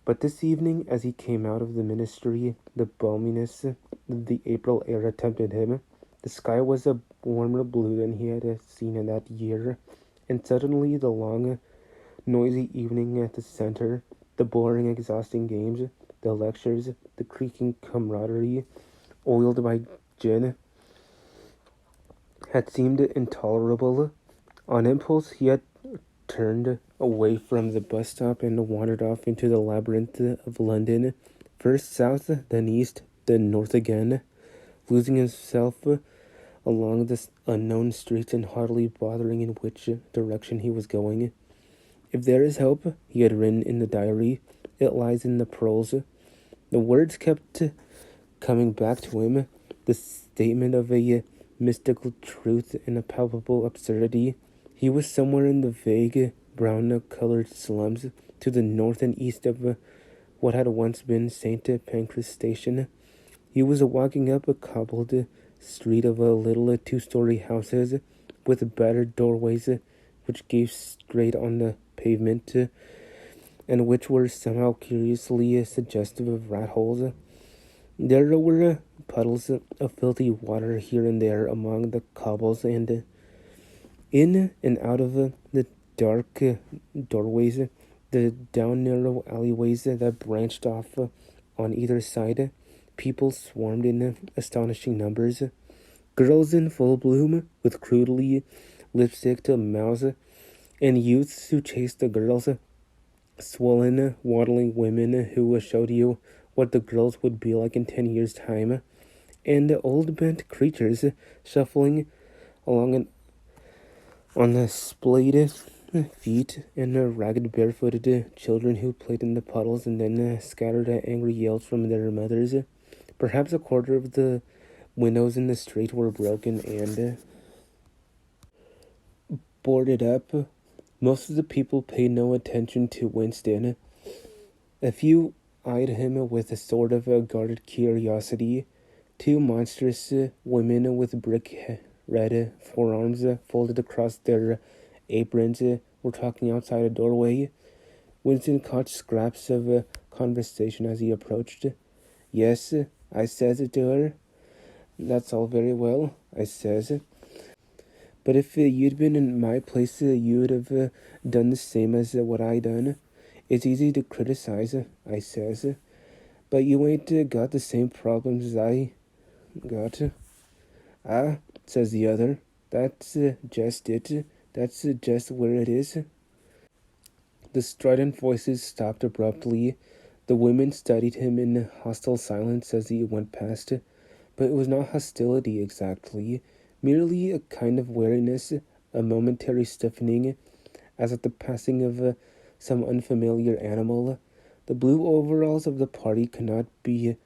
But this evening, as he came out of the ministry, the balminess of the April air tempted him. The sky was a warmer blue than he had seen in that year, and suddenly the long, noisy evening at the center, the boring, exhausting games, the lectures, the creaking camaraderie, oiled by gin, had seemed intolerable. On impulse, he had turned away from the bus stop and wandered off into the labyrinth of London, first south, then east, then north again, losing himself along the unknown streets and hardly bothering in which direction he was going. If there is hope, he had written in the diary, it lies in the pearls. The words kept coming back to him, the statement of a mystical truth and a palpable absurdity. He was somewhere in the vague, brown-colored slums to the north and east of what had once been St. Pancras Station. He was walking up a cobbled street of little two-story houses with battered doorways which gave straight on the pavement and which were somehow curiously suggestive of rat holes. There were puddles of filthy water here and there among the cobbles, and in and out of the dark doorways, the down narrow alleyways that branched off on either side, people swarmed in astonishing numbers. Girls in full bloom, with crudely lipsticked mouths, and youths who chased the girls, swollen, waddling women who showed you what the girls would be like in 10 years' time, and old bent creatures shuffling along on the splayed feet, and ragged barefooted children who played in the puddles and then scattered angry yells from their mothers. Perhaps a quarter of the windows in the street were broken and boarded up. Most of the people paid no attention to Winston. A few eyed him with a sort of guarded curiosity. Two monstrous women with brick-red forearms folded across their aprons were talking outside a doorway. Winston caught scraps of conversation as he approached. "Yes," I says to her. "That's all very well," I says. "But if you'd been in my place, you'd have done the same as what I done. It's easy to criticize," I says, "but you ain't got the same problems as I got." "Ah," says the other, "that's just it. That's just where it is." The strident voices stopped abruptly. The women studied him in hostile silence as he went past, but it was not hostility exactly, merely a kind of wariness, a momentary stiffening, as at the passing of some unfamiliar animal. The blue overalls of the party could not be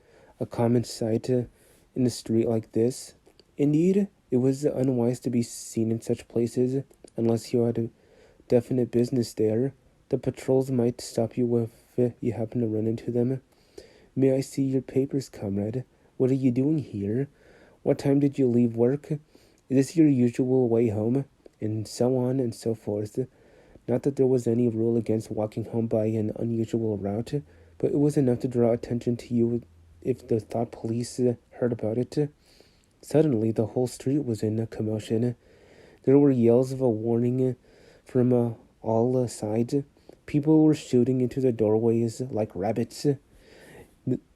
a common sight in a street like this. Indeed, it was unwise to be seen in such places unless you had definite business there. The patrols might stop you if you happen to run into them. "May I see your papers, comrade? What are you doing here? What time did you leave work? Is this your usual way home?" And so on and so forth. Not that there was any rule against walking home by an unusual route, but it was enough to draw attention to you if the thought police heard about it. Suddenly, the whole street was in a commotion. There were yells of a warning from all sides. People were shooting into the doorways like rabbits.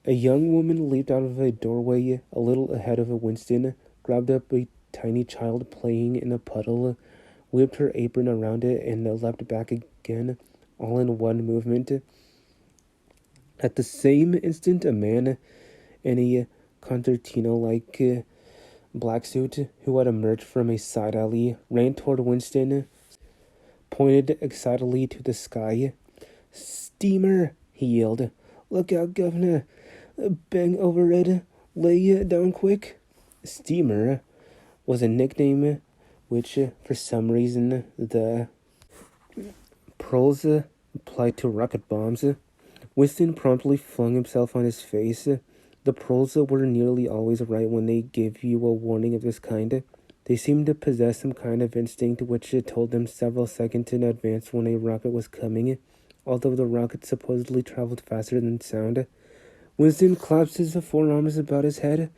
A young woman leaped out of a doorway a little ahead of Winston, grabbed up a tiny child playing in a puddle, whipped her apron around it, and leapt back again, all in one movement. At the same instant, a man in a concertina-like black suit, who had emerged from a side alley, ran toward Winston, pointed excitedly to the sky. "Steamer!" he yelled. "Look out, Governor! Bang over it! Lay it down quick!" Steamer was a nickname which, for some reason, the Pearls applied to rocket bombs. Winston promptly flung himself on his face. The Pearls were nearly always right when they gave you a warning of this kind. They seemed to possess some kind of instinct which told them several seconds in advance when a rocket was coming, although the rocket supposedly traveled faster than sound. Winston clasped his forearms about his head.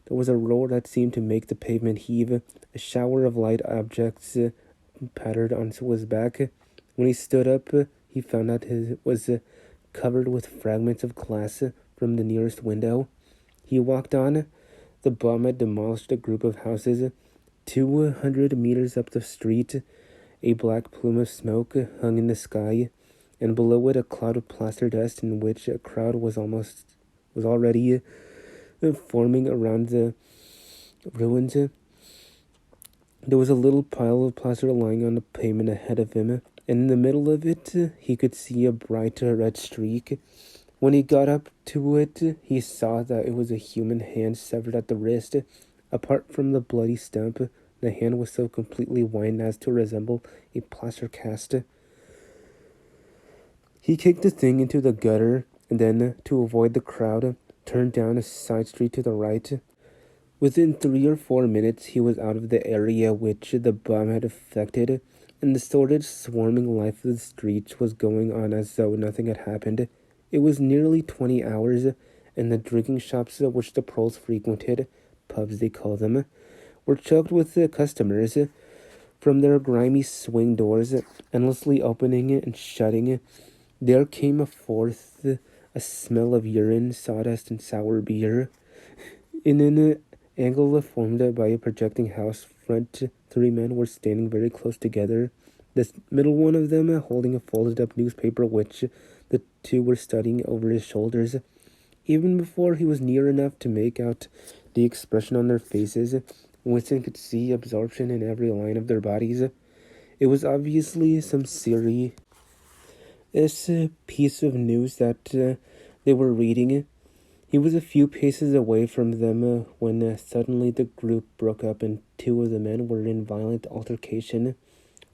There was a roar that seemed to make the pavement heave. A shower of light objects pattered onto his back. When he stood up, he found that it was covered with fragments of glass from the nearest window. He walked on. The bomb had demolished a group of houses. 200 meters up the street, a black plume of smoke hung in the sky, and below it a cloud of plaster dust in which a crowd was already forming around the ruins. There was a little pile of plaster lying on the pavement ahead of him, and in the middle of it he could see a bright red streak. When he got up to it, he saw that it was a human hand severed at the wrist. Apart from the bloody stump, the hand was so completely white as to resemble a plaster cast. He kicked the thing into the gutter, and then, to avoid the crowd, turned down a side street to the right. Within 3 or 4 minutes, he was out of the area which the bomb had affected, and the sordid, swarming life of the streets was going on as though nothing had happened. It was nearly 20 hours, and the drinking shops which the Pearls frequented, pubs they call them, were choked with customers. From their grimy swing doors, endlessly opening and shutting, there came forth a smell of urine, sawdust, and sour beer. In an angle formed by a projecting house front, 3 men were standing very close together, the middle one of them holding a folded-up newspaper which the two were studying over his shoulders. Even before he was near enough to make out the expression on their faces, Winston could see absorption in every line of their bodies. It was obviously some serious piece of news that they were reading. He was a few paces away from them when suddenly the group broke up and 2 of the men were in violent altercation.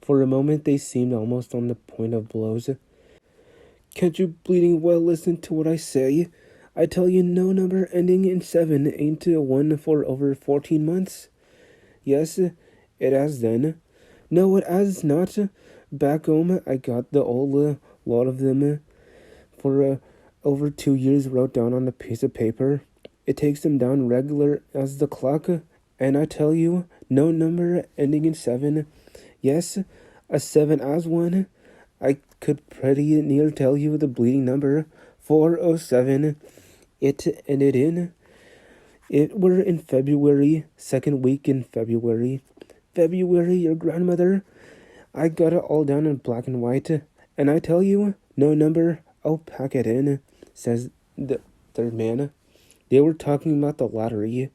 For a moment they seemed almost on the point of blows. "Can't you bleeding well listen to what I say? I tell you no number ending in 7 ain't one for over 14 months. Yes, it has then. No, it has not. Back home I got the old lot of them for over 2 years wrote down on a piece of paper. It takes them down regular as the clock, and I tell you, no number ending in 7. Yes, a 7 as one. I could pretty near tell you the bleeding number, 407. It ended in. It were in February, 2nd week in February. February, your grandmother. I got it all down in black and white, and I tell you, no number, I'll pack it in, says the third man. They were talking about the lottery.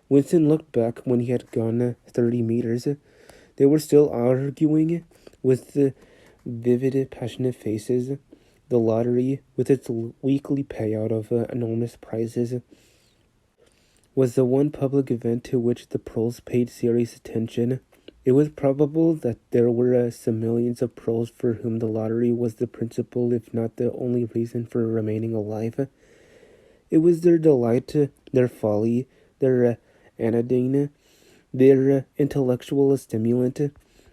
Winston looked back when he had gone 30 meters. They were still arguing with the vivid, passionate faces. The lottery, with its weekly payout of enormous prizes, was the one public event to which the Pearls paid serious attention. It was probable that there were some millions of Pearls for whom the lottery was the principal, if not the only reason for remaining alive. It was their delight, their folly, their anodyne, their intellectual stimulant.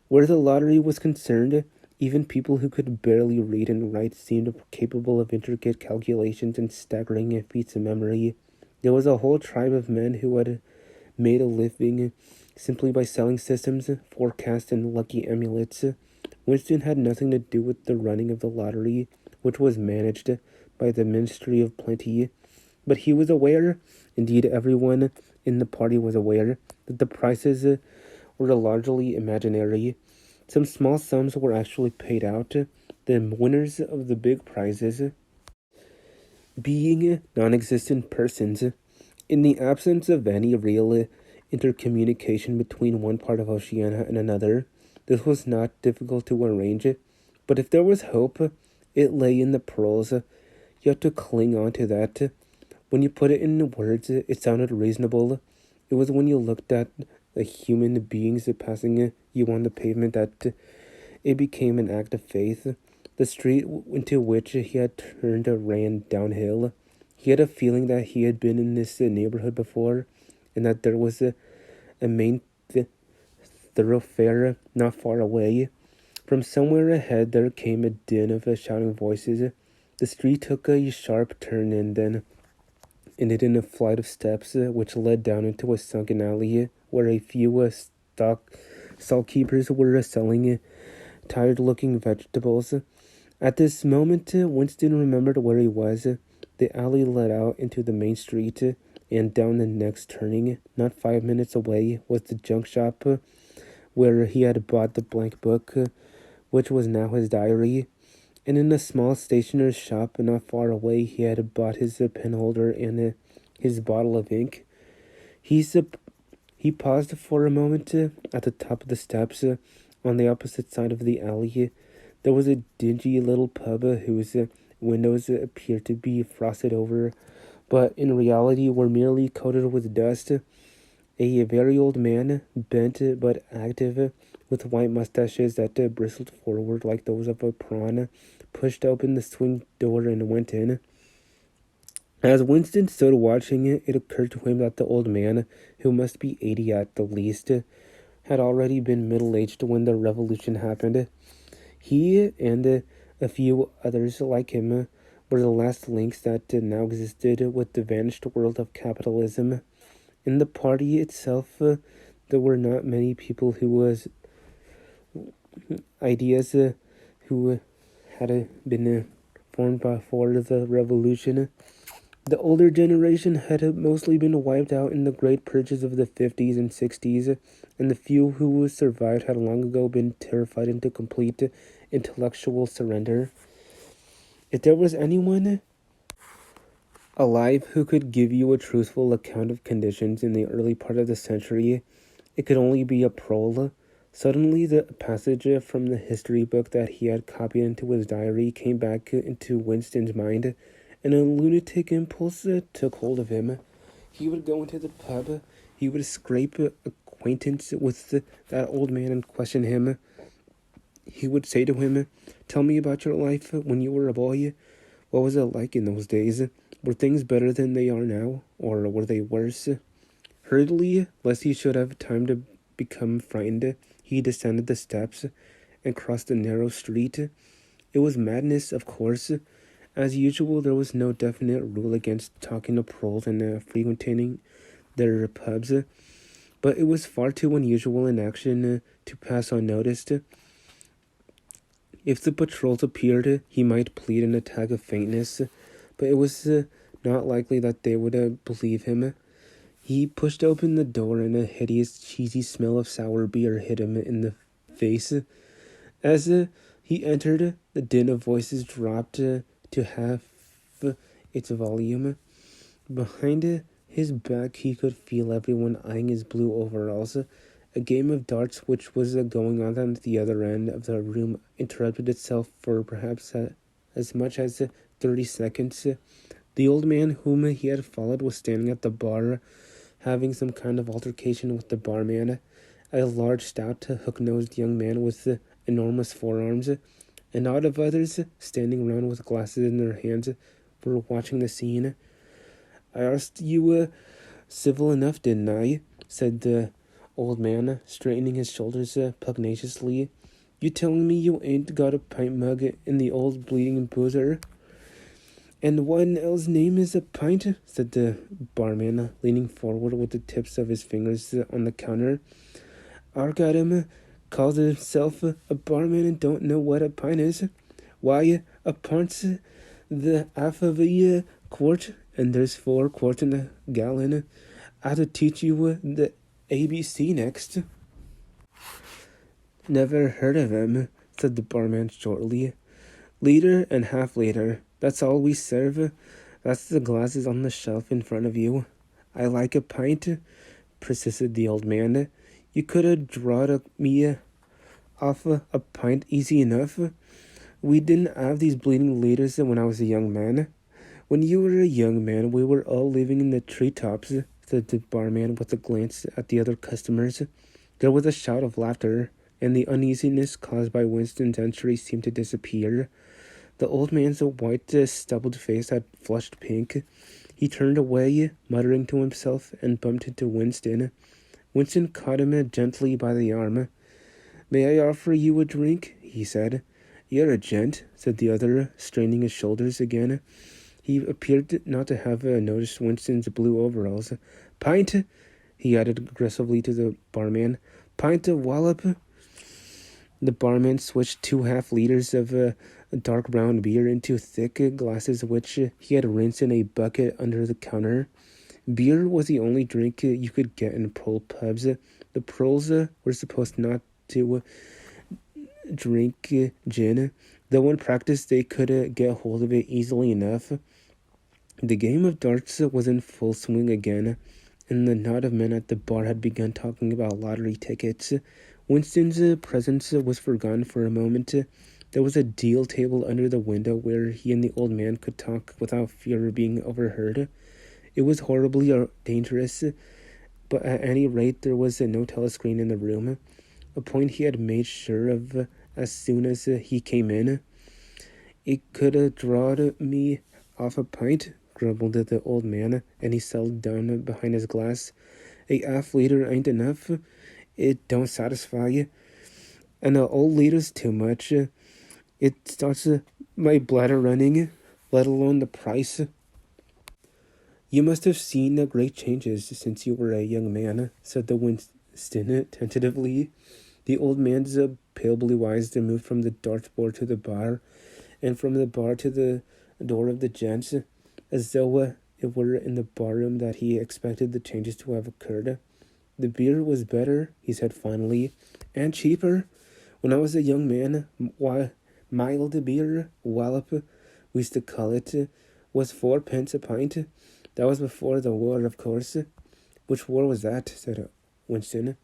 Where the lottery was concerned, even people who could barely read and write seemed capable of intricate calculations and staggering feats of memory. There was a whole tribe of men who had made a living simply by selling systems, forecasts, and lucky amulets. Winston had nothing to do with the running of the lottery, which was managed by the Ministry of Plenty, but he was aware, indeed everyone in the party was aware, that the prizes were largely imaginary. Some small sums were actually paid out, the winners of the big prizes being non-existent persons. In the absence of any real intercommunication between one part of Oceania and another. This was not difficult to arrange, but if there was hope, it lay in the pearls. You had to cling on to that. When you put it in words, it sounded reasonable. It was when you looked at the human beings passing you on the pavement that it became an act of faith. The street into which he had turned ran downhill. He had a feeling that he had been in this neighborhood before, and that there was a main thoroughfare not far away. From somewhere ahead there came a din of shouting voices. The street took a sharp turn and then ended in a flight of steps which led down into a sunken alley where a few stall-keepers were selling tired-looking vegetables. At this moment, Winston remembered where he was. The alley led out into the main street, and down the next turning, not 5 minutes away, was the junk shop where he had bought the blank book, which was now his diary. And in a small stationer's shop not far away, he had bought his pen holder and his bottle of ink. He paused for a moment at the top of the steps. On the opposite side of the alley, there was a dingy little pub whose windows appeared to be frosted over, but in reality were merely coated with dust. A very old man, bent but active, with white mustaches that bristled forward like those of a prawn, pushed open the swing door and went in. As Winston stood watching it, it occurred to him that the old man, who must be 80 at the least, had already been middle-aged when the revolution happened. He and a few others like him were the last links that now existed with the vanished world of capitalism. In the party itself, there were not many people whose ideas who had been formed before the revolution. The older generation had mostly been wiped out in the great purges of the 50s and 60s, and the few who survived had long ago been terrified into complete intellectual surrender. If there was anyone alive who could give you a truthful account of conditions in the early part of the century, it could only be a prole. Suddenly the passage from the history book that he had copied into his diary came back into Winston's mind, and a lunatic impulse took hold of him. He would go into the pub, he would scrape acquaintance with that old man and question him. He would say to him, "Tell me about your life when you were a boy. What was it like in those days? Were things better than they are now, or were they worse?" Hurriedly, lest he should have time to become frightened, he descended the steps and crossed the narrow street. It was madness, of course. As usual, there was no definite rule against talking to proles and frequenting their pubs, but it was far too unusual an action to pass unnoticed. If the patrols appeared, he might plead an attack of faintness, but it was not likely that they would believe him. He pushed open the door, and a hideous, cheesy smell of sour beer hit him in the face. As he entered, the din of voices dropped to half its volume. Behind his back, he could feel everyone eyeing his blue overalls. A game of darts which was going on at the other end of the room interrupted itself for perhaps as much as 30 seconds. The old man whom he had followed was standing at the bar, having some kind of altercation with the barman, a large, stout, hook-nosed young man with enormous forearms. A knot of others, standing round with glasses in their hands, were watching the scene. "I asked you civil enough, didn't I?" said the old man, straightening his shoulders pugnaciously. "You telling me you ain't got a pint mug in the old bleeding boozer?" "And what in hell's name is a pint?" said the barman, leaning forward with the tips of his fingers on the counter. "Our got him calls himself a barman and don't know what a pint is. Why, a pint's the half of a quart, and there's 4 quarts in a gallon. I'll teach you the ABC next." "Never heard of him," said the barman shortly. "Liter and half liter. That's all we serve. That's the glasses on the shelf in front of you. I like a pint. persisted the old man. "You could have drawed me off a pint easy enough. We didn't have these bleeding leaders when I was a young man. When you were a young man, we were all living in the treetops," said the barman with a glance at the other customers. There was a shout of laughter, and the uneasiness caused by Winston's entry seemed to disappear. The old man's white, stubbled face had flushed pink. He turned away, muttering to himself, and bumped into Winston. Winston caught him gently by the arm. "May I offer you a drink?" he said. "You're a gent," said the other, straining his shoulders again. He appeared not to have noticed Winston's blue overalls. "Pint," he added aggressively to the barman. "Pint of wallop." The barman switched 2 half-liters of dark brown beer into thick glasses which he had rinsed in a bucket under the counter. Beer was the only drink you could get in prole pubs. The proles were supposed not to drink gin, though in practice they could get hold of it easily enough. The game of darts was in full swing again, and the knot of men at the bar had begun talking about lottery tickets. Winston's presence was forgotten for a moment. There was a deal table under the window where he and the old man could talk without fear of being overheard. It was horribly dangerous, but at any rate there was no telescreen in the room, a point he had made sure of as soon as he came in. "It could have drawed me off a pint," grumbled the old man, and he settled down behind his glass. "A half-liter ain't enough. It don't satisfy you. And a old liter's too much. It starts my bladder running, let alone the price." "You must have seen great changes since you were a young man," said the Winston tentatively. The old man's pale blue eyes moved from the dartboard to the bar, and from the bar to the door of the gents, as though it were in the barroom that he expected the changes to have occurred. "The beer was better," he said finally, "and cheaper. When I was a young man, mild beer, wallop, we used to call it, was 4 pence a pint. That was before the war, of course." "Which war was that?" said Winston.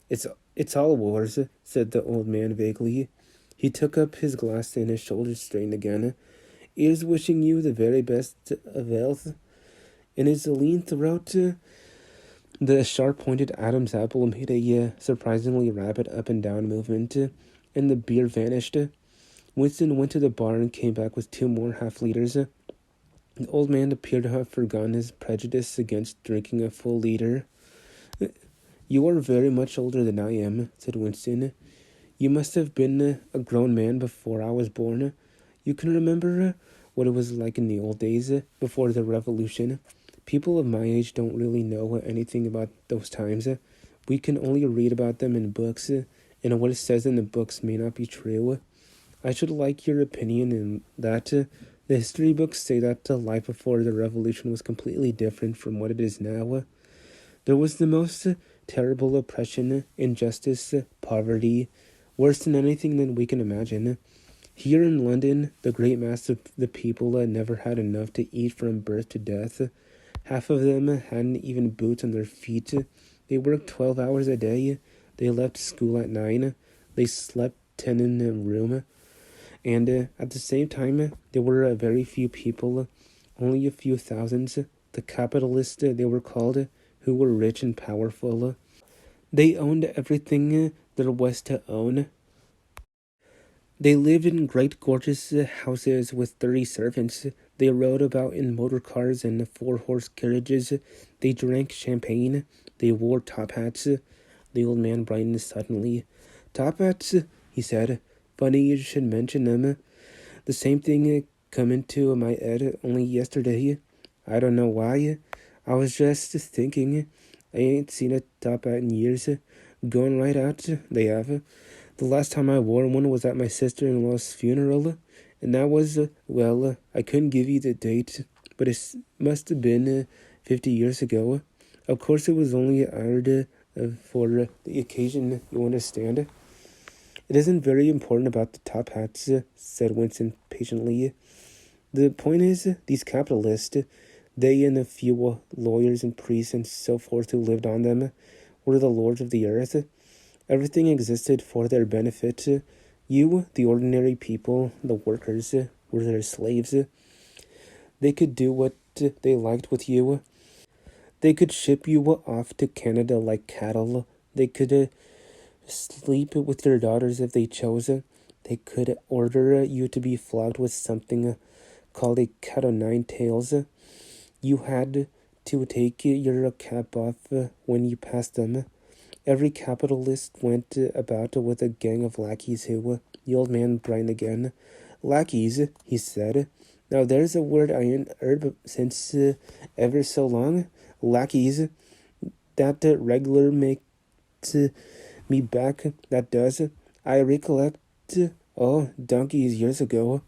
It's all wars," said the old man vaguely. He took up his glass and his shoulders strained again. "Here's wishing you the very best of health." In his lean throat, the sharp-pointed Adam's apple made a surprisingly rapid up-and-down movement, and the beer vanished. Winston went to the bar and came back with 2 more half-liters. The old man appeared to have forgotten his prejudice against drinking a full liter. "You are very much older than I am," said Winston. "You must have been a grown man before I was born. You can remember what it was like in the old days, before the revolution. People of my age don't really know anything about those times. We can only read about them in books, and what it says in the books may not be true. I should like your opinion in that. The history books say that the life before the revolution was completely different from what it is now. There was the most terrible oppression, injustice, poverty, worse than anything that we can imagine. Here in London, the great mass of the people never had enough to eat from birth to death. Half of them hadn't even boots on their feet. They worked 12 hours a day. They left school at 9. They slept 10 in a room. And at the same time, there were very few people, only a few thousands, the capitalists they were called, who were rich and powerful. They owned everything there was to own. They lived in great gorgeous houses with 30 servants. They rode about in motor cars and 4-horse carriages. They drank champagne. They wore top hats. The old man brightened suddenly. "Top hats," he said. "Funny you should mention them. The same thing come into my head only yesterday. I don't know why. I was just thinking. I ain't seen a top hat in years. Going right out, they have. The last time I wore one was at my sister-in-law's funeral, and that was, I couldn't give you the date, but it must have been 50 years ago. Of course, it was only hired for the occasion, you understand." "It isn't very important about the top hats," said Winston patiently. "The point is, these capitalists, They and a few lawyers and priests and so forth who lived on them were the lords of the earth. Everything existed for their benefit. You, the ordinary people, the workers, were their slaves. They could do what they liked with you. They could ship you off to Canada like cattle. They could sleep with your daughters if they chose. They could order you to be flogged with something called a cat o' nine tails. You had to take your cap off when you passed them. Every capitalist went about with a gang of lackeys who, the old man grinned again. Lackeys, he said. Now there's a word I ain't heard since ever so long. Lackeys. That regular makes me back, that does. I recollect, donkeys years ago.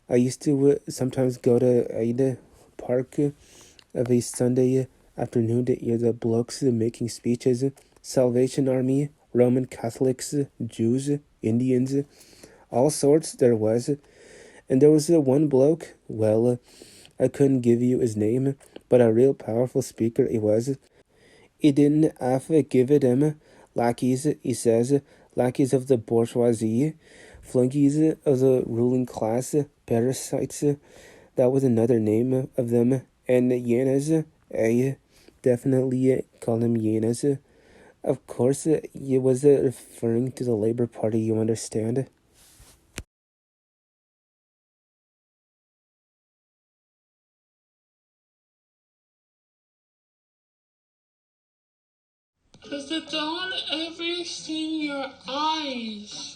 I used to sometimes go to Ada Park of a Sunday afternoon to hear the blokes making speeches. Salvation Army, Roman Catholics, Jews, Indians, all sorts there was. And there was one bloke, well, I couldn't give you his name, but a real powerful speaker he was. He didn't half give it him. Lackeys, he says, lackeys of the bourgeoisie, flunkies of the ruling class, parasites, that was another name of them, and hyenas, definitely call them hyenas. Of course, he was referring to the Labour Party, you understand? Has the dawn ever seen your eyes?